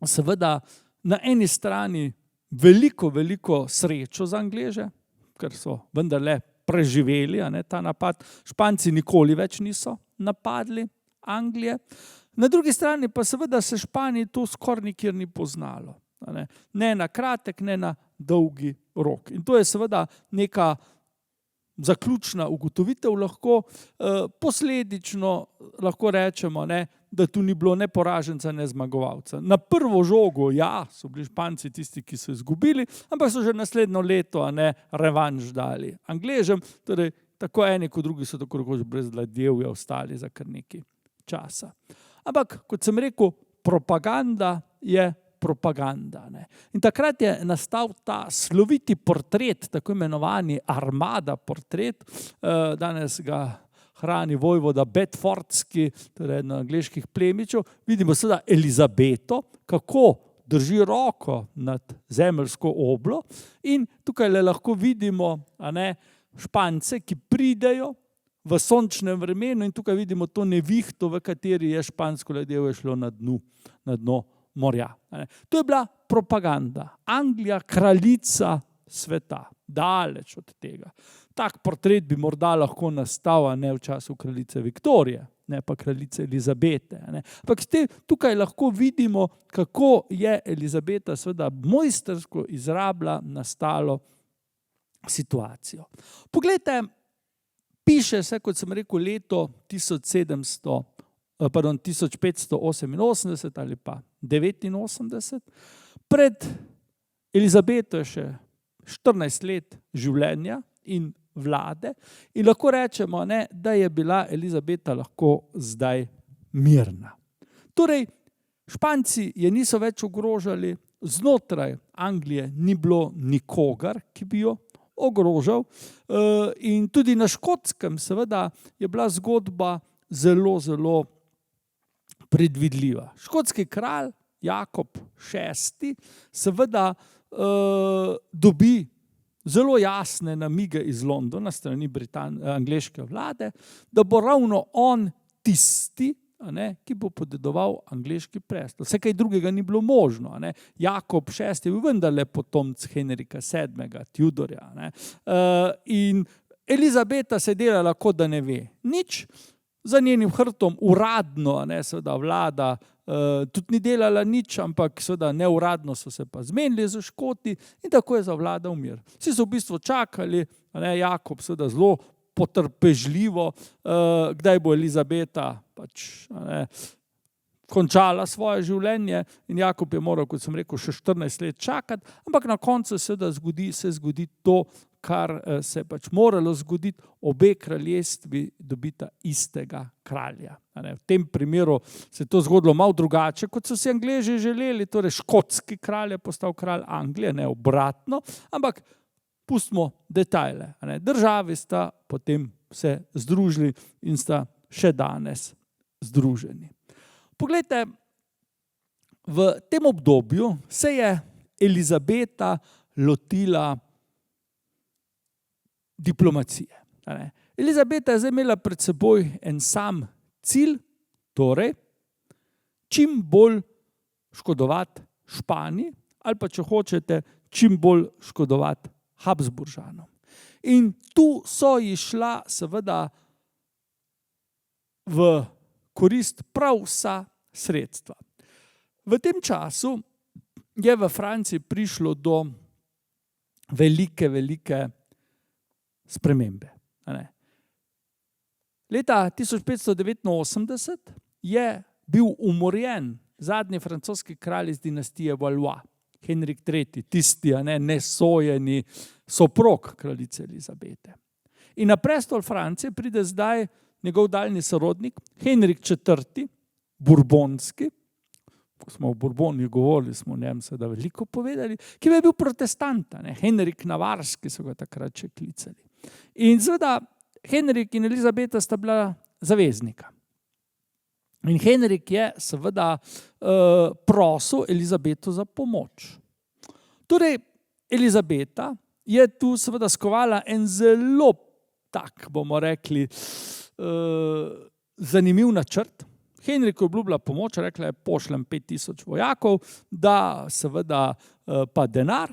S2: seveda na eni strani veliko srečo za Angleže, ker so vendarle preživeli ta napad. Španci nikoli več niso napadli Anglije. Na drugi strani pa seveda se Španiji to skoraj nikjer ni poznalo. Ne na kratek, ne na dolgi rok. In to je seveda neka zaključna ugotovitev lahko, posledično lahko rečemo, da tu ni bilo ne poraženca, ne zmagovalca. Na prvo žogo, ja, so bili Španci tisti, ki so izgubili, ampak so že naslednjo leto revanš dali Angležem, torej tako eni kot drugi so tako rekoč brez ladjevja ostali za kar nekaj časa. Ampak, kot sem rekel, propaganda je propaganda. In takrat je nastal ta sloviti portret, tako imenovani Armada portret, danes ga hrani vojvoda Bedfordski, torej eden angleških plemičev. Vidimo seveda Elizabeto, kako drži roko nad zemeljsko oblo in tukaj lahko vidimo Špance, ki pridejo v sončnem vremenu in tukaj vidimo to nevihto, v kateri je špansko ladjevje šlo na dno morja. To je bila propaganda. Anglija, kraljica sveta. Daleč od tega. Tak portret bi morda lahko nastal v času kraljice Viktorije, ne pa kraljice Elizabete. Ampak tukaj lahko vidimo, kako je Elizabeta seveda mojstrsko izrabila nastalo situacijo. Poglejte, piše se, kot sem rekel, leto 1588 ali pa 89. Pred Elizabeto je še 14 let življenja in vlade in lahko rečemo, da je bila Elizabeta lahko zdaj mirna. Torej, Španci je niso več ogrožali, znotraj Anglije ni bilo nikogar, ki bi jo ogrožal, in tudi na Škotskem seveda je bila zgodba zelo predvidljiva. Škotski kralj Jakob VI seveda dobi zelo jasne namige iz Londona, strani angleške vlade, da bo ravno on tisti, ki bo podedoval angleški prestol. Vse kaj drugega ni bilo možno. Jakob VI je bil vendarle potomec Henrika VII, Tudorja. In Elizabeta se je delala, kot da ne ve nič. Za njenim hrbtom uradno seveda vlada tudi ni delala nič, ampak seveda neuradno so se pa zmenili z Škoti in tako je zavladal mir. Vsi so v bistvu čakali, Jakob seveda zelo potrpežljivo, kdaj bo Elizabeta končala svoje življenje in Jakob je moral, kot sem rekel, še 14 let čakati, ampak na koncu seveda se zgodi to, kar se je moralo zgoditi, obe kraljestvi dobita istega kralja. V tem primeru se je to zgodilo malo drugače, kot so si Angleži želeli, torej škotski kralj je postal kralj Anglije, ne obratno, ampak pustimo detajle. Državi sta potem se združili in sta še danes združeni. Poglejte, v tem obdobju se je Elizabeta lotila diplomacije. Elizabeta je zdaj imela pred seboj en sam cilj, torej čim bolj škodovati Španiji ali pa, če hočete, čim bolj škodovati Habsburžanom. In tu so ji šla seveda v korist prav vsa sredstva. V tem času je v Franciji prišlo do velike spremembe. Leta 1589 je bil umorjen zadnji francoski kralj iz dinastije Valois, Henrik III, tisti nesojeni soprog kraljice Elizabete. In na prestol Francije pride zdaj njegov daljni sorodnik, Henrik IV, Bourbonski, ko smo o Bourboniji govorili, smo o njem seveda veliko povedali, ki je bil protestant, Henrik Navarski so ga takrat še klicali. In seveda Henrik in Elizabeta sta bila zaveznika. In Henrik je seveda prosil Elizabeto za pomoč. Torej, Elizabeta je tu seveda skovala en zelo tak, bomo rekli, zanimiv načrt. Henriku je obljubila pomoč, rekla je, pošljem 5000 vojakov, da seveda pa denar,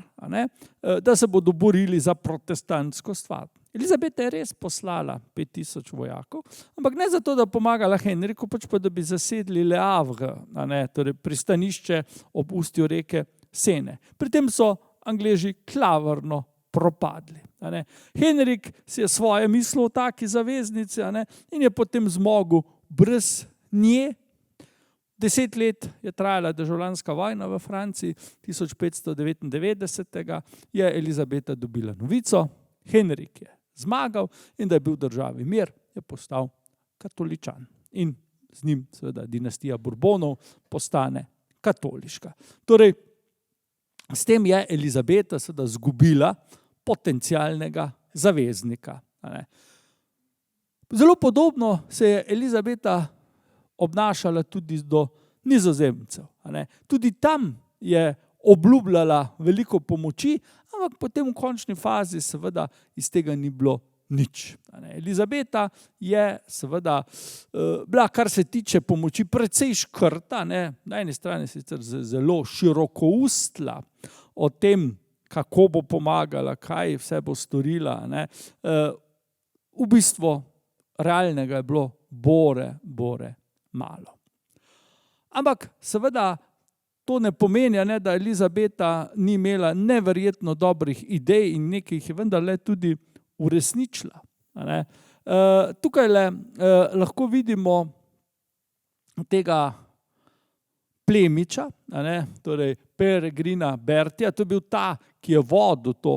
S2: da se bodo borili za protestantsko stvar. Elizabeta je res poslala 5000 vojakov, ampak ne zato, da pomagala Henriku, pač pa da bi zasedli Le Havre, torej pristanišče ob ustju reke Sene. Pri tem so Angleži klavrno propadli. Henrik si je svoje mislil o taki zaveznici in je potem zmogel brez nje. 10 let je trajala državljanska vojna v Franciji, 1599 je Elizabeta dobila novico, Henrik je zmagal in da je bil v državi mir, je postal katoličan. In z njim seveda dinastija Bourbonov postane katoliška. Torej, s tem je Elizabeta seveda izgubila potencialnega zaveznika. Zelo podobno se je Elizabeta obnašala tudi do Nizozemcev. Tudi tam je obljubljala veliko pomoči, ampak potem v končni fazi seveda iz tega ni bilo nič. Elizabeta je seveda bila, kar se tiče pomoči, precej škrta, na eni strani sicer zelo širokoustla o tem, kako bo pomagala, kaj vse bo storila. V bistvu realnega je bilo bore malo. Ampak seveda to ne pomeni, da Elizabeta ni imela neverjetno dobrih idej in nekaj jih je vendarle tudi uresničila. Tukaj lahko vidimo tega plemiča, torej Peregrina Bertija, to je bil ta, ki je vodil to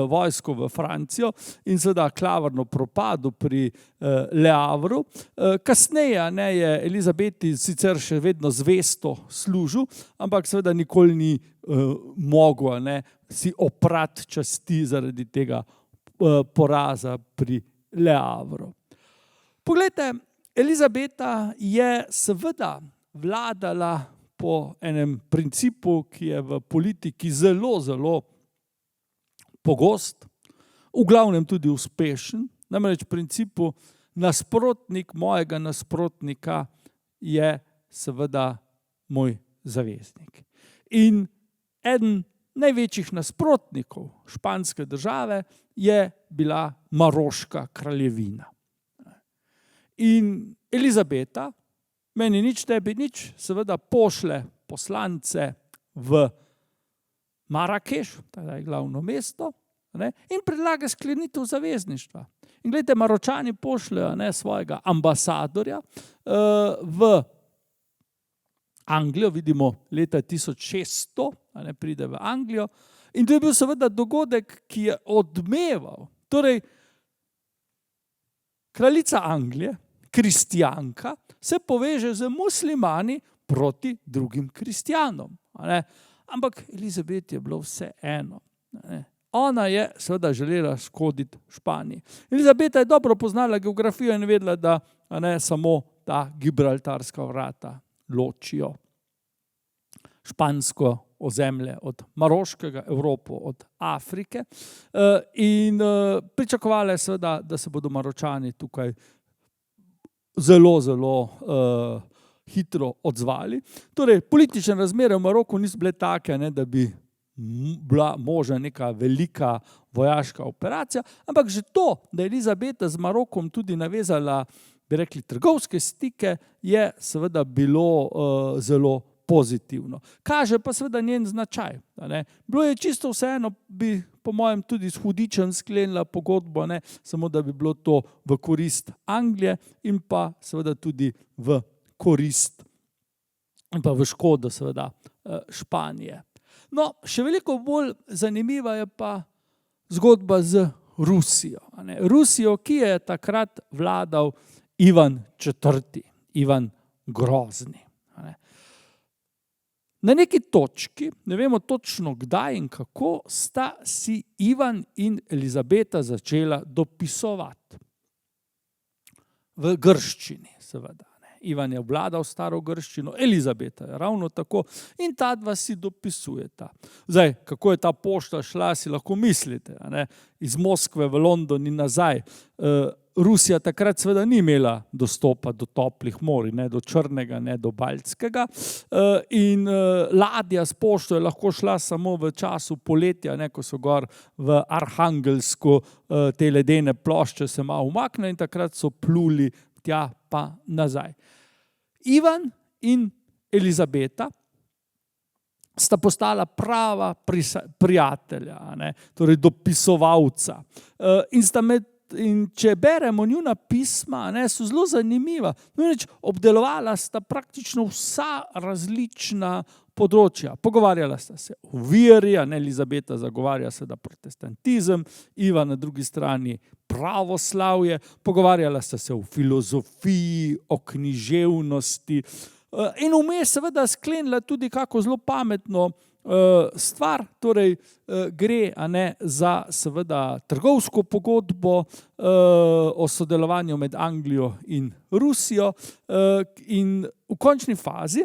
S2: vojsko v Francijo in seveda klavrno propadel pri Le Havru. Kasneje je Elizabeti sicer še vedno zvesto služil, ampak seveda nikoli ni mogel si oprati časti zaradi tega poraza pri Le Havru. Poglejte, Elizabeta je seveda vladala po enem principu, ki je v politiki zelo pogost, v glavnem tudi uspešen, namreč principu nasprotnik mojega nasprotnika je seveda moj zaveznik. In eden največjih nasprotnikov španske države je bila Maroška kraljevina. In Elizabeta, meni nič, tebi nič, seveda pošle poslance v Marakeš, teda je glavno mesto, in predlaga sklenitev zavezništva. In gledajte, Maročani pošljajo svojega ambasadorja v Anglijo, vidimo leta 1600, pride v Anglijo, in to je bil seveda dogodek, ki je odmeval. Torej, kraljica Anglije, kristjanka, se poveže z muslimani proti drugim kristjanom. Ampak Elizabeti je bilo vse eno. Ona je seveda želela škoditi Španiji. Elizabeta je dobro poznala geografijo in vedela, da samo ta Gibraltarska vrata ločijo špansko ozemlje od Maroškega, Evropo od Afrike. In pričakovala je seveda, da se bodo Maročani tukaj zelo hitro odzvali. Torej, politične razmere v Maroku niso bile take, da bi bila možna neka velika vojaška operacija, ampak že to, da je Elizabeta z Marokom tudi navezala, bi rekli, trgovske stike, je seveda bilo zelo pozitivno. Kaže pa seveda njen značaj. Bilo je čisto vseeno, bi po mojem tudi s hudičem sklenila pogodbo, samo da bi bilo to v korist Anglije in pa seveda tudi v korist in pa v škodo seveda Španije. No, še veliko bolj zanimiva je pa zgodba z Rusijo. Rusijo, ki je takrat vladal Ivan IV., Ivan Grozni. Na neki točki, ne vemo točno kdaj in kako, sta si Ivan in Elizabeta začela dopisovati. V grščini, seveda. Ivan je obvladal staro grščino, Elizabeta je ravno tako in ta dva si dopisujeta. Zdaj, kako je ta pošta šla, si lahko mislite, iz Moskve v London in nazaj. Rusija takrat seveda ni imela dostopa do toplih morij, ne do Črnega, ne do Baltskega, in ladja s pošto je lahko šla samo v času poletja, ko so gor v Arhangelsku te ledene plošče se malo umakne in takrat so pluli tja pa nazaj. Ivan in Elizabeta sta postala prava prijatelja, torej dopisovalca. In če beremo njuna pisma, so zelo zanimiva. Obdelovala sta praktično vsa različna področja. Pogovarjala sta se o veri, Elizabeta zagovarja seveda protestantizem, Ivan na drugi strani pravoslavje, pogovarjala sta se o filozofiji, o književnosti in vmes seveda sklenila tudi kako zelo pametno stvar, torej gre za seveda trgovsko pogodbo o sodelovanju med Anglijo in Rusijo in v končni fazi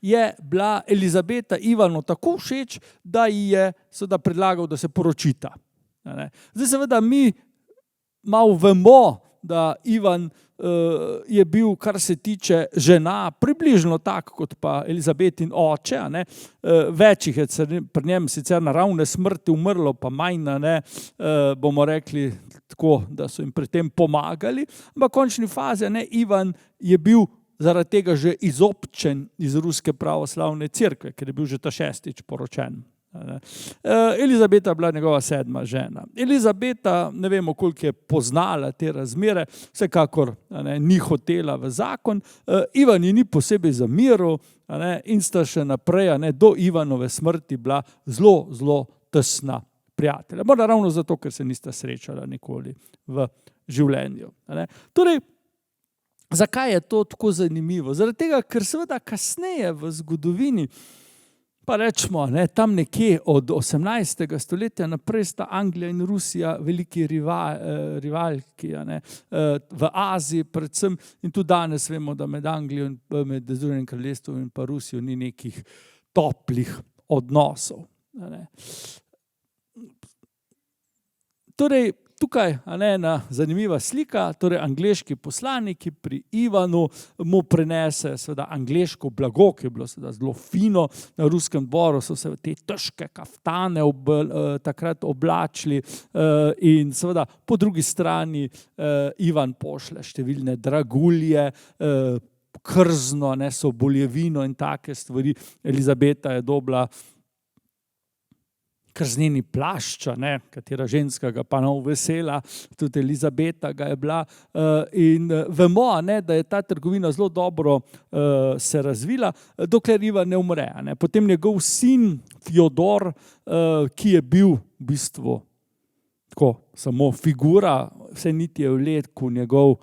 S2: je bila Elizabeta Ivanu tako všeč, da ji je seveda predlagal, da se poročita. Zdaj seveda mi malo vemo, da Ivan je bil, kar se tiče žena, približno tak kot pa Elizabetin oče. Več jih je pri njem sicer naravne smrti umrlo, pa manj, bomo rekli tako, da so jim pri tem pomagali. Ampak v končni fazi Ivan je bil zaradi tega že izobčen iz Ruske pravoslavne cerkve, ker je bil že ta 6. poročen. Elizabeta je bila njegova 7. žena. Elizabeta, ne vemo, koliko je poznala te razmere, vsekakor ni hotela v zakon. Ivan ji ni posebej zameril in sta še naprej do Ivanove smrti bila zelo, zelo tesna prijatelja. Morda ravno zato, ker se nista srečala nikoli v življenju. Torej, zakaj je to tako zanimivo? Zaradi tega, ker seveda kasneje v zgodovini, pa rečemo, tam nekje od 18. stoletja naprej sta Anglija in Rusija veliki rivalki, v Aziji predvsem, in tudi danes vemo, da med Anglijo in med Združenim kraljestvom in pa Rusijo ni nekih toplih odnosov. Torej, tukaj ena zanimiva slika, torej angleški poslaniki pri Ivanu mu prinese seveda angleško blago, ki je bilo seveda zelo fino. Na ruskem dvoru so se te težke kaftane takrat oblačili in seveda po drugi strani Ivan pošlje številne dragulje, krzno, soboljevino in take stvari. Elizabeta je dobila krzneni plašč, katera ženska ga pa vesela, tudi Elizabeta ga je bila. In vemo, da je ta trgovina zelo dobro se razvila, dokler Ivan ne umre. Potem njegov sin Fjodor, ki je bil v bistvu tako samo figura, vse niti je v letku njegov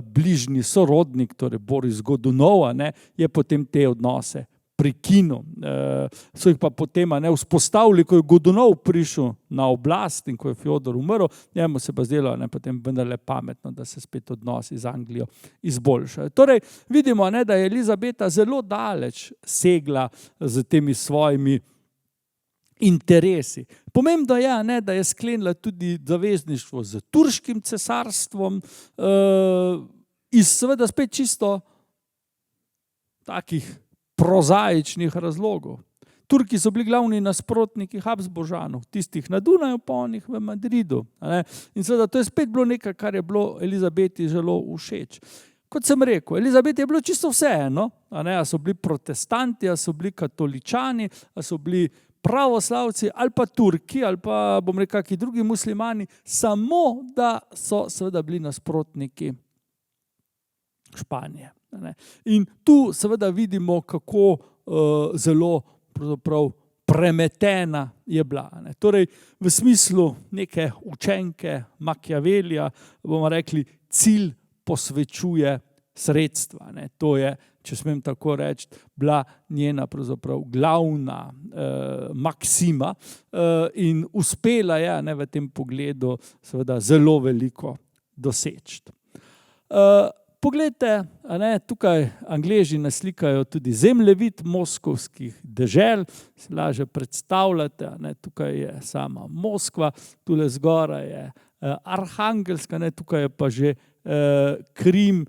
S2: bližnji sorodnik, torej Boris Godunov, je potem te odnose prekinil. So jih pa potem vzpostavili, ko je Godunov prišel na oblast in ko je Fjodor umrl, njemu se pa zdelo potem vendarle pametno, da se spet odnosi z Anglijo izboljšajo. Torej, vidimo, da je Elizabeta zelo daleč segla z temi svojimi interesi. Pomembno je, da je sklenila tudi zavezništvo z turškim cesarstvom iz seveda spet čisto takih prozaičnih razlogov. Turki so bili glavni nasprotniki Habsburžanov, tistih na Dunaju, pa onih v Madridu. In seveda to je spet bilo nekaj, kar je bilo Elizabeti zelo všeč. Kot sem rekel, Elizabeti je bilo čisto vseeno, a so bili protestanti, a so bili katoličani, a so bili pravoslavci ali pa Turki ali pa bom rekel kakšni drugi muslimani, samo da so seveda bili nasprotniki Španije. In tu seveda vidimo, kako zelo pravzaprav premetena je bila. Torej v smislu neke učenke Machiavellija bomo rekli, cilj posvečuje sredstva. To je, če smem tako reči, bila njena pravzaprav glavna maksima in uspela je v tem pogledu seveda zelo veliko doseči. Poglejte, tukaj Angleži naslikajo tudi zemljevid moskovskih dežel, si lažje predstavljate, tukaj je sama Moskva, tule zgoraj je Arhangelska, tukaj je pa že Krim,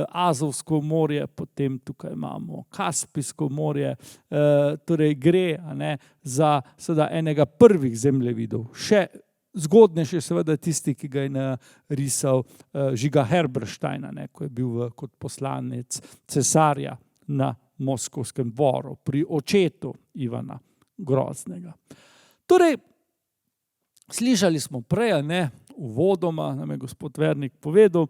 S2: Azovsko morje, potem tukaj imamo Kaspijsko morje, torej gre za seveda enega prvih zemljevidov, še zgodnejši seveda tisti, ki ga je narisal Žiga Herbersteina, ko je bil kot poslanec cesarja na moskovskem dvoru pri očetu Ivana Groznega. Torej, slišali smo prej, uvodoma nam je gospod Vernik povedal,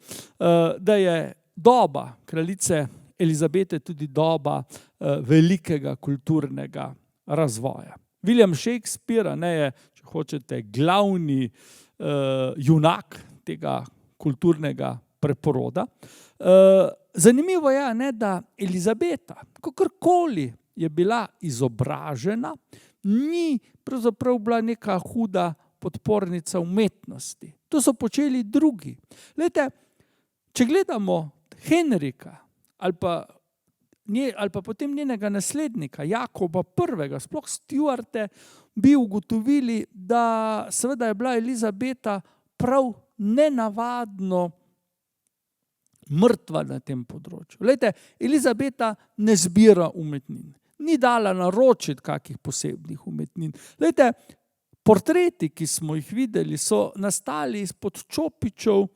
S2: da je doba kraljice Elizabete tudi doba velikega kulturnega razvoja. William Shakespeare je, če hočete, glavni junak tega kulturnega preporoda. Zanimivo je, da Elizabeta, kakorkoli je bila izobražena, ni pravzaprav bila neka huda podpornica umetnosti. To so počeli drugi. Glejte, če gledamo Henrika ali pa potem njenega naslednika, Jakoba I., sploh Stuarte, bi ugotovili, da seveda je bila Elizabeta prav nenavadno mrtva na tem področju. Glejte, Elizabeta ne zbira umetnin, ni dala naročiti kakih posebnih umetnin. Glejte, portreti, ki smo jih videli, so nastali izpod čopičev,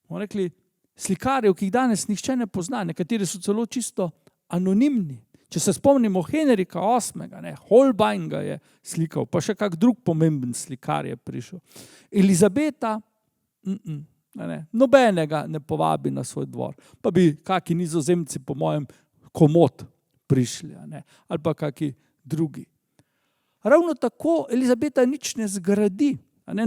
S2: bomo rekli, slikarjev, ki jih danes nihče ne pozna, nekateri so celo čisto anonimni. Če se spomnimo Henrika VIII, Holbein ga je slikal, pa še kak drug pomemben slikar je prišel. Elizabeta nobenega ne povabi na svoj dvor, pa bi kaki Nizozemci po mojem komot prišli, ali pa kaki drugi. Ravno tako Elizabeta nič ne zgradi,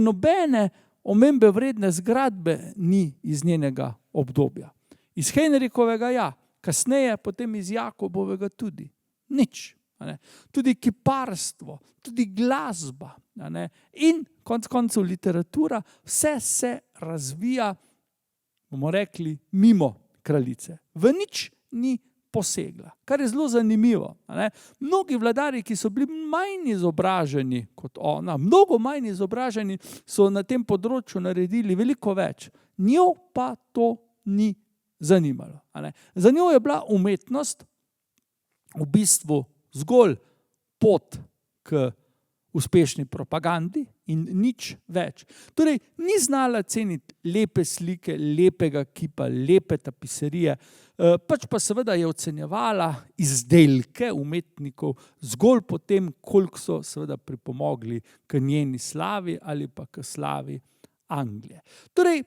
S2: nobene omembe vredne zgradbe ni iz njenega obdobja. Iz Henrikovega ja, kasneje potem iz Jakobovega tudi. Nič. Tudi kiparstvo, tudi glasba in konec koncev literatura, vse se razvija, bomo rekli, mimo kraljice. V nič ni posegla, kar je zelo zanimivo. Mnogi vladarji, ki so bili manj izobraženi kot ona, mnogo manj izobraženi, so na tem področju naredili veliko več. Njo pa to ni zanimalo. Za njo je bila umetnost v bistvu zgolj pot k uspešni propagandi in nič več. Torej, ni znala ceniti lepe slike, lepega kipa, lepe tapiserije, pač pa seveda je ocenjevala izdelke umetnikov zgolj po tem, koliko so seveda pripomogli k njeni slavi ali pa k slavi Anglije. Torej,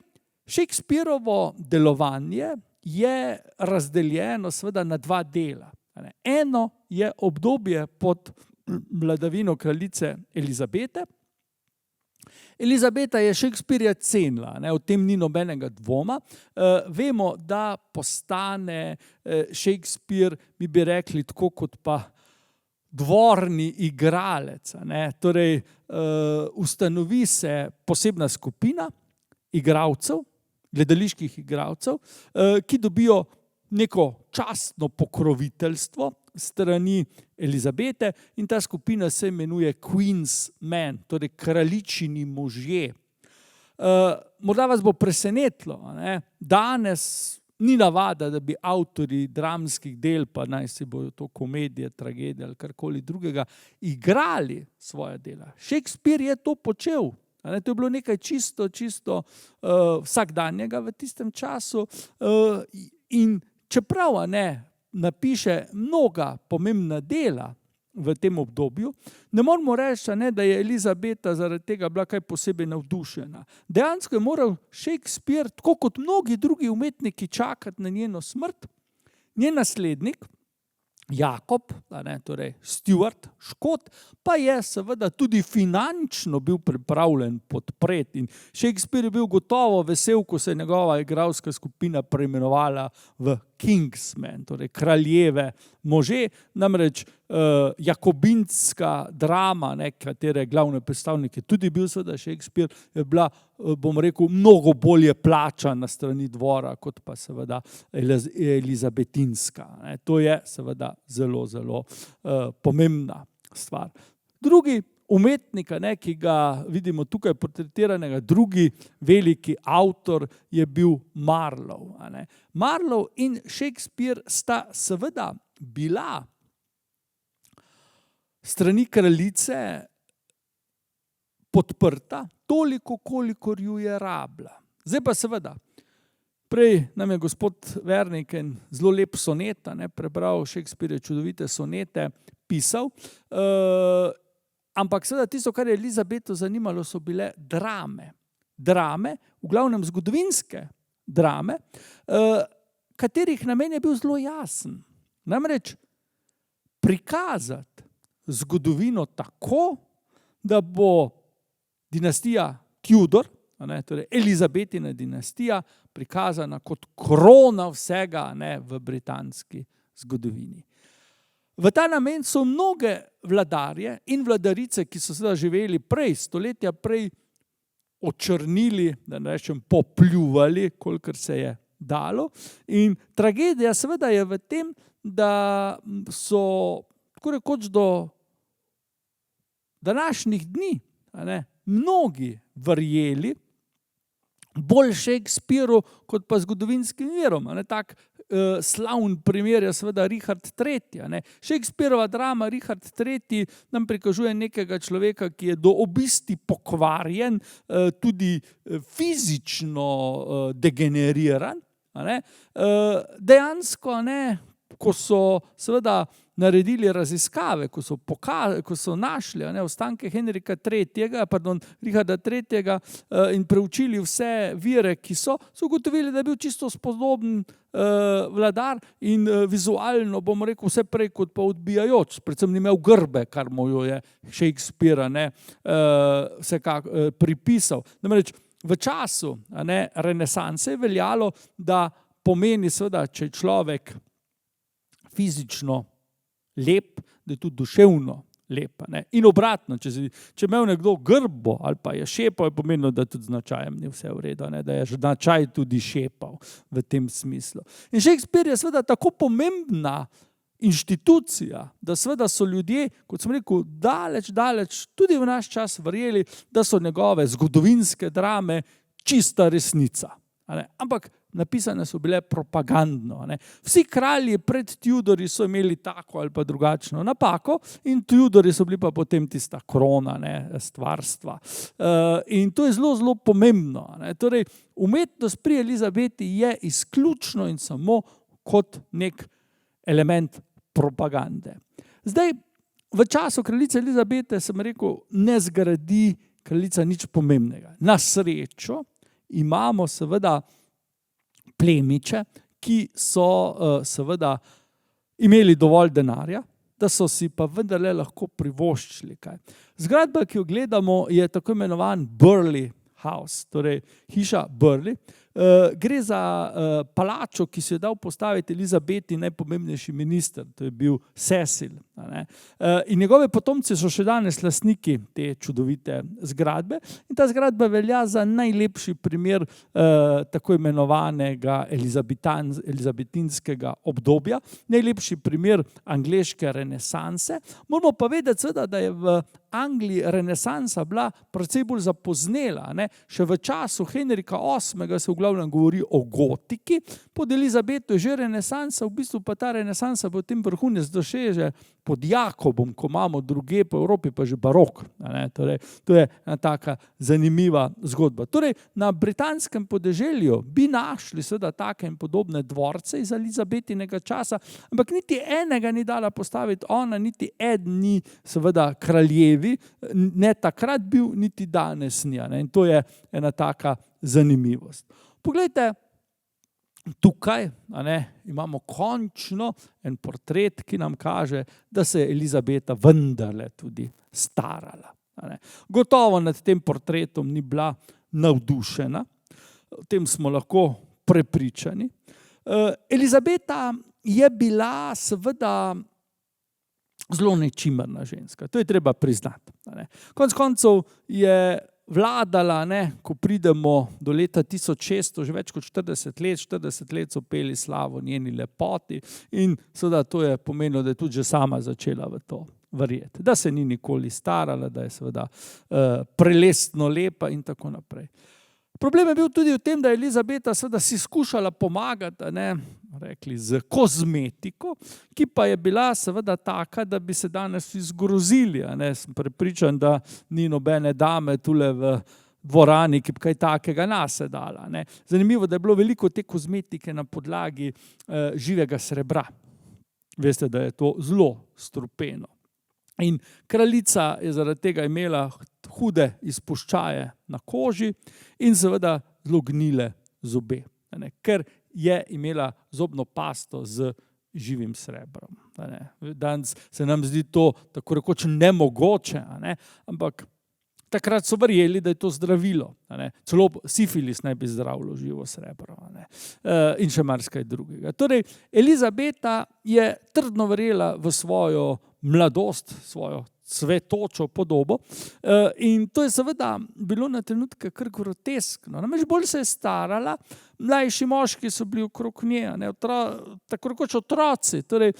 S2: Shakespearovo delovanje je razdeljeno seveda na dva dela. Eno je obdobje pod vladavino kraljice Elizabete. Elizabeta je Shakespearja cenila, o tem ni nobenega dvoma. Vemo, da postane Shakespeare, mi bi rekli, tako kot pa dvorni igralec. Torej, ustanovi se posebna skupina igralcev, gledaliških igralcev, ki dobijo neko častno pokroviteljstvo strani Elizabete in ta skupina se imenuje Queen's Men, torej kraljičini možje. Morda vas bo presenetilo, danes ni navada, da bi avtorji dramskih del, pa naj si bojo to komedije, tragedije ali karkoli drugega, igrali svoja dela. Shakespeare je to počel. To je bilo nekaj čisto vsakdanjega v tistem času in čeprav napiše mnoga pomembna dela v tem obdobju, ne moramo reči, da je Elizabeta zaradi tega bila kaj posebej navdušena. Dejansko je moral Shakespeare, tako kot mnogi drugi umetniki, čakati na njeno smrt. Njen naslednik, Jakob, torej Stuart, Škot, pa je seveda tudi finančno bil pripravljen podpreti in Shakespeare je bil gotovo vesel, ko se je njegova igralska skupina preimenovala v Kingsmen, torej kraljeve može, namreč jakobinska drama, katere glavne predstavnike tudi bil seveda Shakespeare, je bila, bom rekel, mnogo bolje plačana strani dvora, kot pa seveda elizabetinska. To je seveda zelo pomembna stvar. Drugi umetnik, ki ga vidimo tukaj portretiranega, drugi veliki avtor je bil Marlowe. Marlowe in Shakespeare sta seveda bila strani kraljice podprta toliko, kolikor ju je rabila. Zdaj pa seveda, prej nam je gospod Vernik en zelo lep sonet, prebral Shakespeare čudovite sonete, pisal, ampak seveda tisto, kar je Elizabeto zanimalo, so bile drame. Drame, v glavnem zgodovinske drame, katerih namen je bil zelo jasen. Namreč prikazati zgodovino tako, da bo dinastija Tudor, torej Elizabetina dinastija, prikazana kot krona vsega v britanski zgodovini. V ta namen so mnoge vladarje in vladarice, ki so seveda živeli prej, stoletja prej, očrnili, da ne rečem popljuvali, kolikor se je dalo. In tragedija seveda je v tem, da so tako rekoč do današnjih dni mnogi verjeli bolj Shakespeareu kot pa zgodovinskim virom. Tak slavn primer je seveda Richard III. Shakespearova drama Richard III nam prikazuje nekega človeka, ki je do obisti pokvarjen, tudi fizično degeneriran. Dejansko, ko so seveda naredili raziskave, ko so našli ostanke Richarda III. In preučili vse vire, ki so ugotovili, da je bil čisto spodoben vladar in vizualno, bom rekel, vse prej kot pa odbijajoč. Predvsem ni imel grbe, kar mu jo je Shakespeare vsekakor pripisal. Namreč v času renesanse je veljalo, da pomeni seveda, če je človek fizično lep, da je tudi duševno lep. In obratno, če je imel nekdo grbo ali pa je šepal, je pomenilo, da tudi značajem ni vse v redu, da je značaj tudi šepal v tem smislu. In Shakespeare je seveda tako pomembna inštitucija, da seveda so ljudje, kot sem rekel, daleč, tudi v naš čas verjeli, da so njegove zgodovinske drame čista resnica. Ampak napisane so bile propagandno. Vsi kralji pred Tudorji so imeli tako ali pa drugačno napako in Tudorji so bili pa potem tista krona stvarstva. In to je zelo pomembno. Torej, umetnost pri Elizabeti je izključno in samo kot nek element propagande. Zdaj, v času kraljice Elizabete, sem rekel, ne zgradi kraljica nič pomembnega. Na srečo imamo seveda plemiče, ki so seveda imeli dovolj denarja, da so si pa vendarle lahko privoščili kaj. Zgradba, ki jo gledamo, je tako imenovan Burghley House, torej hiša Burghley. Gre za palačo, ki si je dal postaviti Elizabeti najpomembnejši minister, to je bil Cecil. In njegove potomci so še danes lastniki te čudovite zgradbe. In ta zgradba velja za najlepši primer tako imenovanega elizabetinskega obdobja, najlepši primer angleške renesanse. Moramo pa vedeti, da je v Angliji renesansa bila precej bolj zapoznela. Še v času Henrika VIII. Se v glavnem govori o gotiki, pod Elizabeto je že renesansa, v bistvu pa ta renesansa potem vrhunec doseže pod Jakobom, ko imamo druge po Evropi pa že barok. Torej, to je ena taka zanimiva zgodba. Torej, na britanskem podeželju bi našli seveda take in podobne dvorce iz Elizabetinega časa, ampak niti enega ni dala postaviti ona, niti eden ni seveda kraljevi, ne takrat bil, niti danes ni. In to je ena taka zanimivost. Poglejte, tukaj imamo končno en portret, ki nam kaže, da se je Elizabeta vendarle tudi starala. Gotovo nad tem portretom ni bila navdušena, o tem smo lahko prepričani. Elizabeta je bila seveda zelo nečimrna ženska, to je treba priznati. Konec koncev je vladala, ko pridemo do leta 1600, že več kot 40 let so peli slavo njeni lepoti in seveda to je pomenilo, da je tudi že sama začela v to verjeti. Da se ni nikoli starala, da je seveda prelestno lepa in tako naprej. Problem je bil tudi v tem, da je Elizabeta seveda si skušala pomagati, rekli z kozmetiko, ki pa je bila seveda taka, da bi se danes vsi zgrozili. Sem prepričan, da ni nobene dame tule v dvorani, ki bi kaj takega nase dala. Zanimivo, da je bilo veliko te kozmetike na podlagi živega srebra. Veste, da je to zelo strupeno. In kraljica je zaradi tega imela hude izpuščaje na koži in seveda zelo gnile zobe, ker je imela zobno pasto z živim srebrom. Danes se nam zdi to tako rekoč nemogoče, ampak takrat so verjeli, da je to zdravilo. Celo sifilis naj bi zdravilo živo srebro in še marsikaj drugega. Torej, Elizabeta je trdno verjela v svojo mladost, svojo cvetočo podobo in to je seveda bilo na trenutke kar groteskno. Namreč bolj se je starala, mlajši moški so bili okrog nje, tako rekoč otroci, torej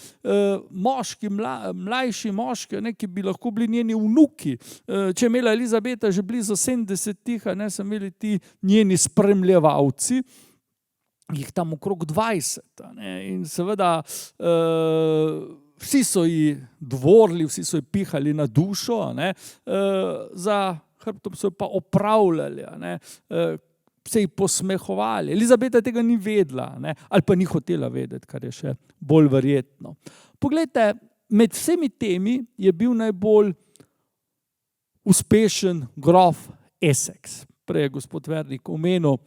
S2: mlajši moški, ki bi lahko bili njeni vnuki. Če je imela Elizabeta že blizu 70-ih, so imeli ti njeni spremljevalci, jih tam okrog 20. In seveda vsi so ji dvorili, vsi so ji pihali na dušo, za hrbtom so jo pa opravljali, se ji posmehovali. Elizabeta tega ni vedela, ali pa ni hotela vedeti, kar je še bolj verjetno. Poglejte, med vsemi temi je bil najbolj uspešen grof Essex. Prej je gospod Vernik omenil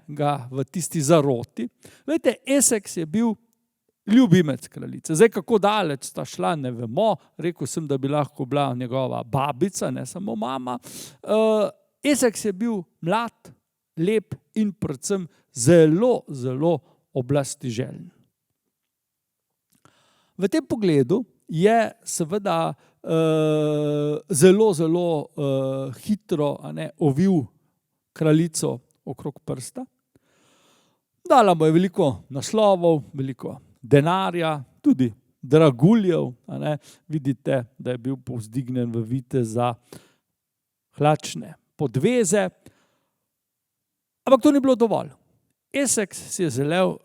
S2: ga v tisti zaroti. Glejte, Essex je bil ljubimec kraljice. Zdaj, kako daleč sta šla, ne vemo. Rekel sem, da bi lahko bila njegova babica, ne samo mama. Essex je bil mlad, lep in predvsem zelo, zelo oblastiželjen. V tem pogledu je seveda zelo, zelo hitro ovil kraljico okrog prsta. Dala mu je veliko naslovov, veliko denarja, tudi draguljev. Vidite, da je bil povzdignjen v viteza hlačne podveze. Ampak to ni bilo dovolj. Essex si je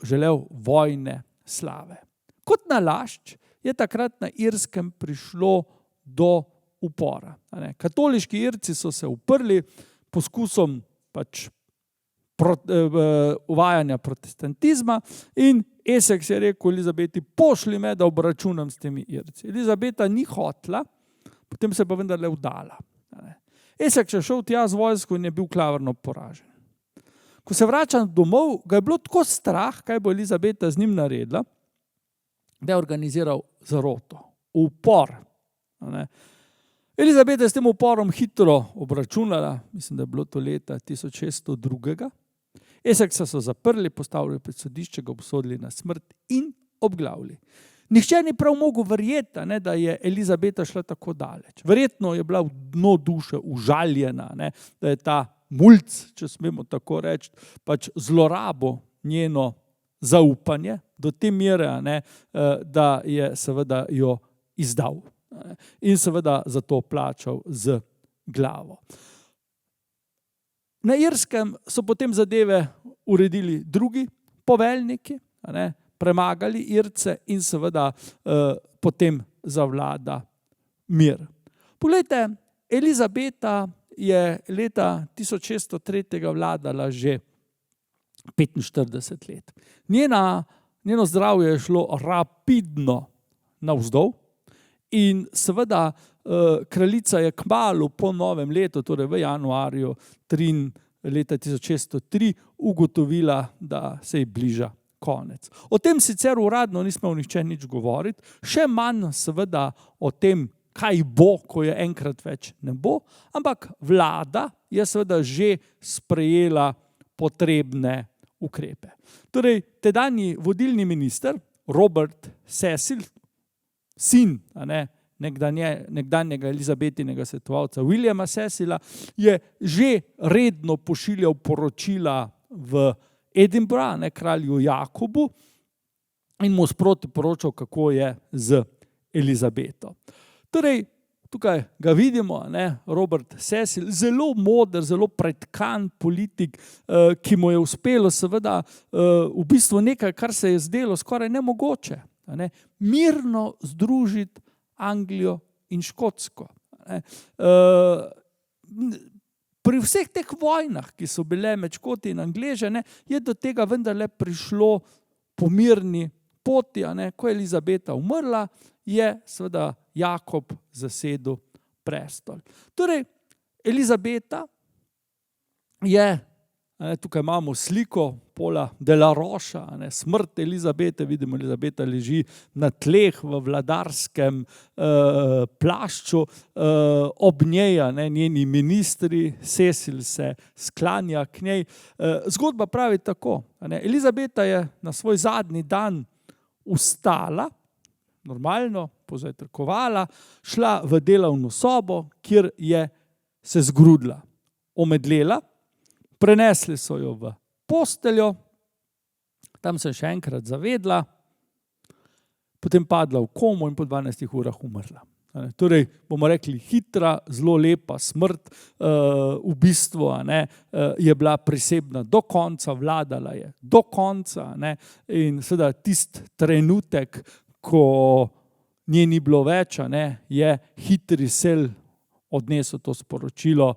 S2: želel vojne slave. Kot nalašč je takrat na Irskem prišlo do upora. Katoliški Irci so se uprli poskusom uvajanja protestantizma in Essex je rekel Elizabeti, pošlji me, da obračunam s temi Irci. Elizabeta ni hotela, potem se pa vendarle vdala. Essex je šel tja z vojsko in je bil klavrno poražen. Ko se vrača domov, ga je bilo tako strah, kaj bo Elizabeta z njim naredila, da je organiziral zaroto, upor. Elizabeta je s tem uporom hitro obračunala, mislim, da je bilo to leta 1602. Essexa so zaprli, postavili pred sodišče, ga obsodili na smrt in obglavili. Nihče ni prav mogel verjeti, da je Elizabeta šla tako daleč. Verjetno je bila v dno duše užaljena, da je ta mulc, če smemo tako reči, zlorabo njeno zaupanje do te mere, da je seveda jo izdal in seveda za to plačal z glavo. Na Irskem so potem zadeve uredili drugi poveljniki, premagali Irce in seveda potem zavlada mir. Poglejte, Elizabeta je leta 1603 vladala že 45 let. Njeno zdravje je šlo rapidno navzdol in seveda kraljica je kmalu po novem letu, torej v januarju leta 1603, ugotovila, da se ji bliža konec. O tem sicer uradno ni smel nihče nič govoriti, še manj seveda o tem, kaj bo, ko je enkrat več ne bo, ampak vlada je seveda že sprejela potrebne ukrepe. Torej, tedanji vodilni minister Robert Cecil, sin nekdanjega Elizabetinega svetovalca Williama Cecila, je že redno pošiljal poročila v Edinburgh, kralju Jakobu, in mu sproti poročal, kako je z Elizabeto. Torej, tukaj ga vidimo, Robert Cecil, zelo moder, zelo pretkan politik, ki mu je uspelo seveda v bistvu nekaj, kar se je zdelo skoraj nemogoče. Mirno združiti Anglijo in Škotsko. Pri vseh teh vojnah, ki so bile med Škoti in Angleže, je do tega vendarle prišlo po mirni poti. Ko je Elizabeta umrla, je seveda Jakob zasedel prestol. Torej, Elizabeta je, tukaj imamo sliko Paula de la Rocha, smrt Elizabete, vidimo, Elizabeta leži na tleh v vladarskem plašču, ob njej njeni ministri, Cecil se sklanja k njej. Zgodba pravi tako, Elizabeta je na svoj zadnji dan vstala, normalno, pozajtrkovala, šla v delovno sobo, kjer je se zgrudila, omedlela, prenesli so jo v posteljo, tam se je še enkrat zavedla, potem padla v komo in po 12 urah umrla. Torej, bomo rekli, hitra, zelo lepa smrt, v bistvu je bila prisebna do konca, vladala je do konca, in seveda tisti trenutek, ko nje ni bilo več, je hitri sel odnesel to sporočilo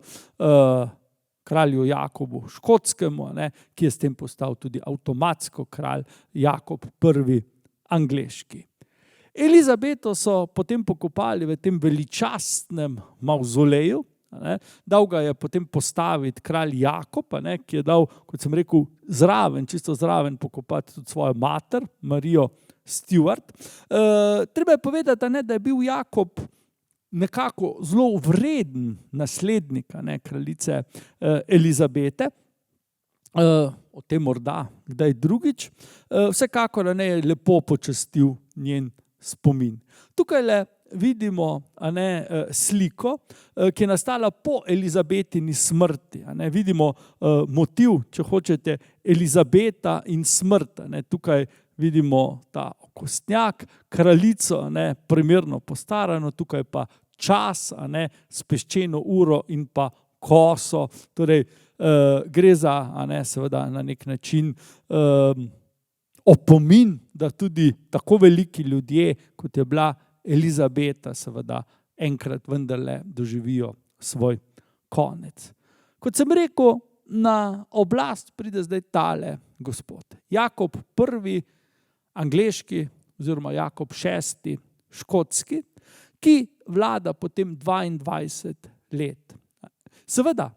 S2: kralju Jakobu Škotskemu, ki je s tem postal tudi avtomatsko kralj Jakob I. Angleški. Elizabeto so potem pokopali v tem veličastnem mavzoleju, dal ga je potem postaviti kralj Jakob, ki je dal, kot sem rekel, čisto zraven pokopati tudi svojo mater, Marijo Stuart. Treba je povedati, da je bil Jakob nekako zelo vreden naslednik kraljice Elizabete, o tem morda kdaj drugič. Vsekakor je lepo počastil njen spomin. Tukaj vidimo sliko, ki je nastala po Elizabetini smrti. Vidimo motiv, če hočete, Elizabeta in smrt. Tukaj vidimo ta okostnjak, kraljico, primerno postarano, tukaj pa čas, s peščeno uro in pa koso. Torej, gre za, seveda na nek način opomin, da tudi tako veliki ljudje, kot je bila Elizabeta, seveda enkrat vendarle doživijo svoj konec. Kot sem rekel, na oblast pride zdaj tale gospod. Jakob I. Angleški oziroma Jakob VI. Škotski, ki vlada potem 22 let. Seveda,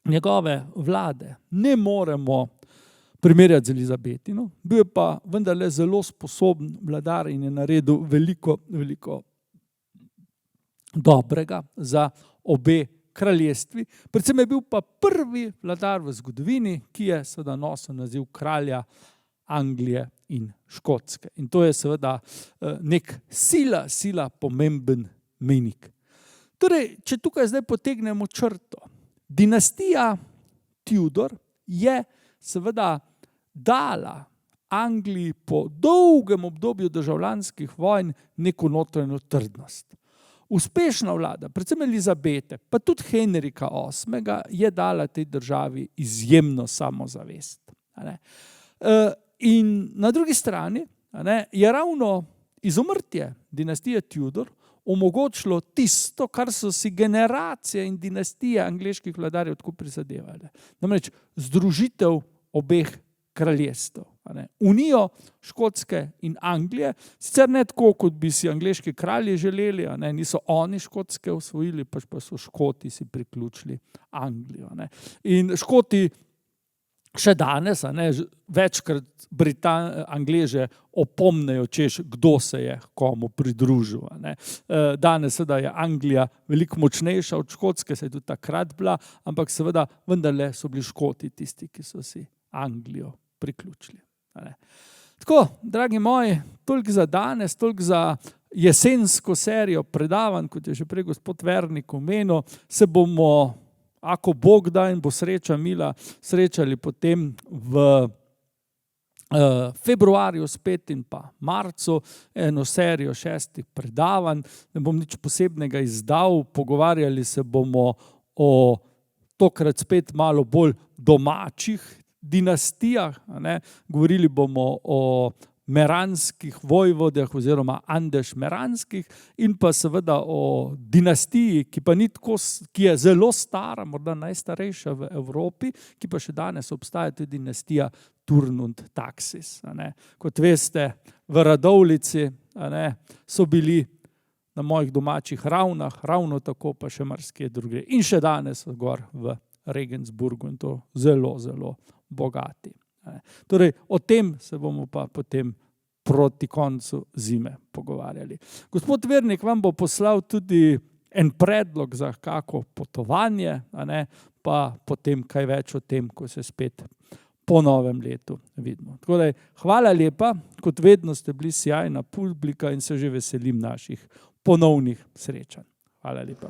S2: njegove vlade ne moremo primerjati z Elizabetino, bil je pa vendarle zelo sposoben vladar in je naredil veliko, veliko dobrega za obe kraljestvi. Predvsem je bil pa prvi vladar v zgodovini, ki je seveda nosil naziv kralja Anglije in Škotske. In to je seveda nek sila pomemben mejnik. Torej, če tukaj zdaj potegnemo črto, dinastija Tudor je seveda dala Angliji po dolgem obdobju državljanskih vojn neko notranjo trdnost. uspešna vlada, predvsem Elizabete, pa tudi Henrika VIII. Je dala tej državi izjemno samozavest. In na drugi strani je ravno izumrtje dinastije Tudor omogočilo tisto, kar so si generacije in dinastije angleških vladarjev tako prizadevali. Namreč združitev obeh kraljestev. Unijo Škotske in Anglije, sicer ne tako, kot bi si angleški kralji želeli, niso oni Škotske osvojili, pač pa so Škoti si priključili Anglijo. In Škoti še danes večkrat Angleže opomnejo, češ, kdo se je komu pridružil. Danes seveda je Anglija veliko močnejša od Škotske, se je tudi takrat bila, ampak seveda vendarle so bili Škoti tisti, ki so si Anglijo priključili. Tako, dragi moji, toliko za danes, toliko za jesensko serijo predavanj, kot je že prej gospod Vernik omenil, se bomo, ako Bog da in bo sreča mila, srečali potem v februarju spet in pa marcu eno serijo 6 predavanj. Ne bom nič posebnega izdal, pogovarjali se bomo o tokrat spet malo bolj domačih dinastijah. Govorili bomo o meranskih vojvodah oziroma Andež-meranskih in pa seveda o dinastiji, ki je zelo stara, morda najstarejša v Evropi, ki pa še danes obstaja, tudi dinastija Turn und Taxis. Kot veste, v Radovljici so bili na mojih domačih Ravnah, ravno tako pa še marsikje drugje. In še danes gor v Regensburgu in to zelo, zelo bogati. Torej, o tem se bomo pa potem proti koncu zime pogovarjali. Gospod Vernik vam bo poslal tudi en predlog za kako potovanje, pa potem kaj več o tem, ko se spet po novem letu vidimo. Tako da, hvala lepa, kot vedno ste bili sjajna publika in se že veselim naših ponovnih srečanj. Hvala lepa.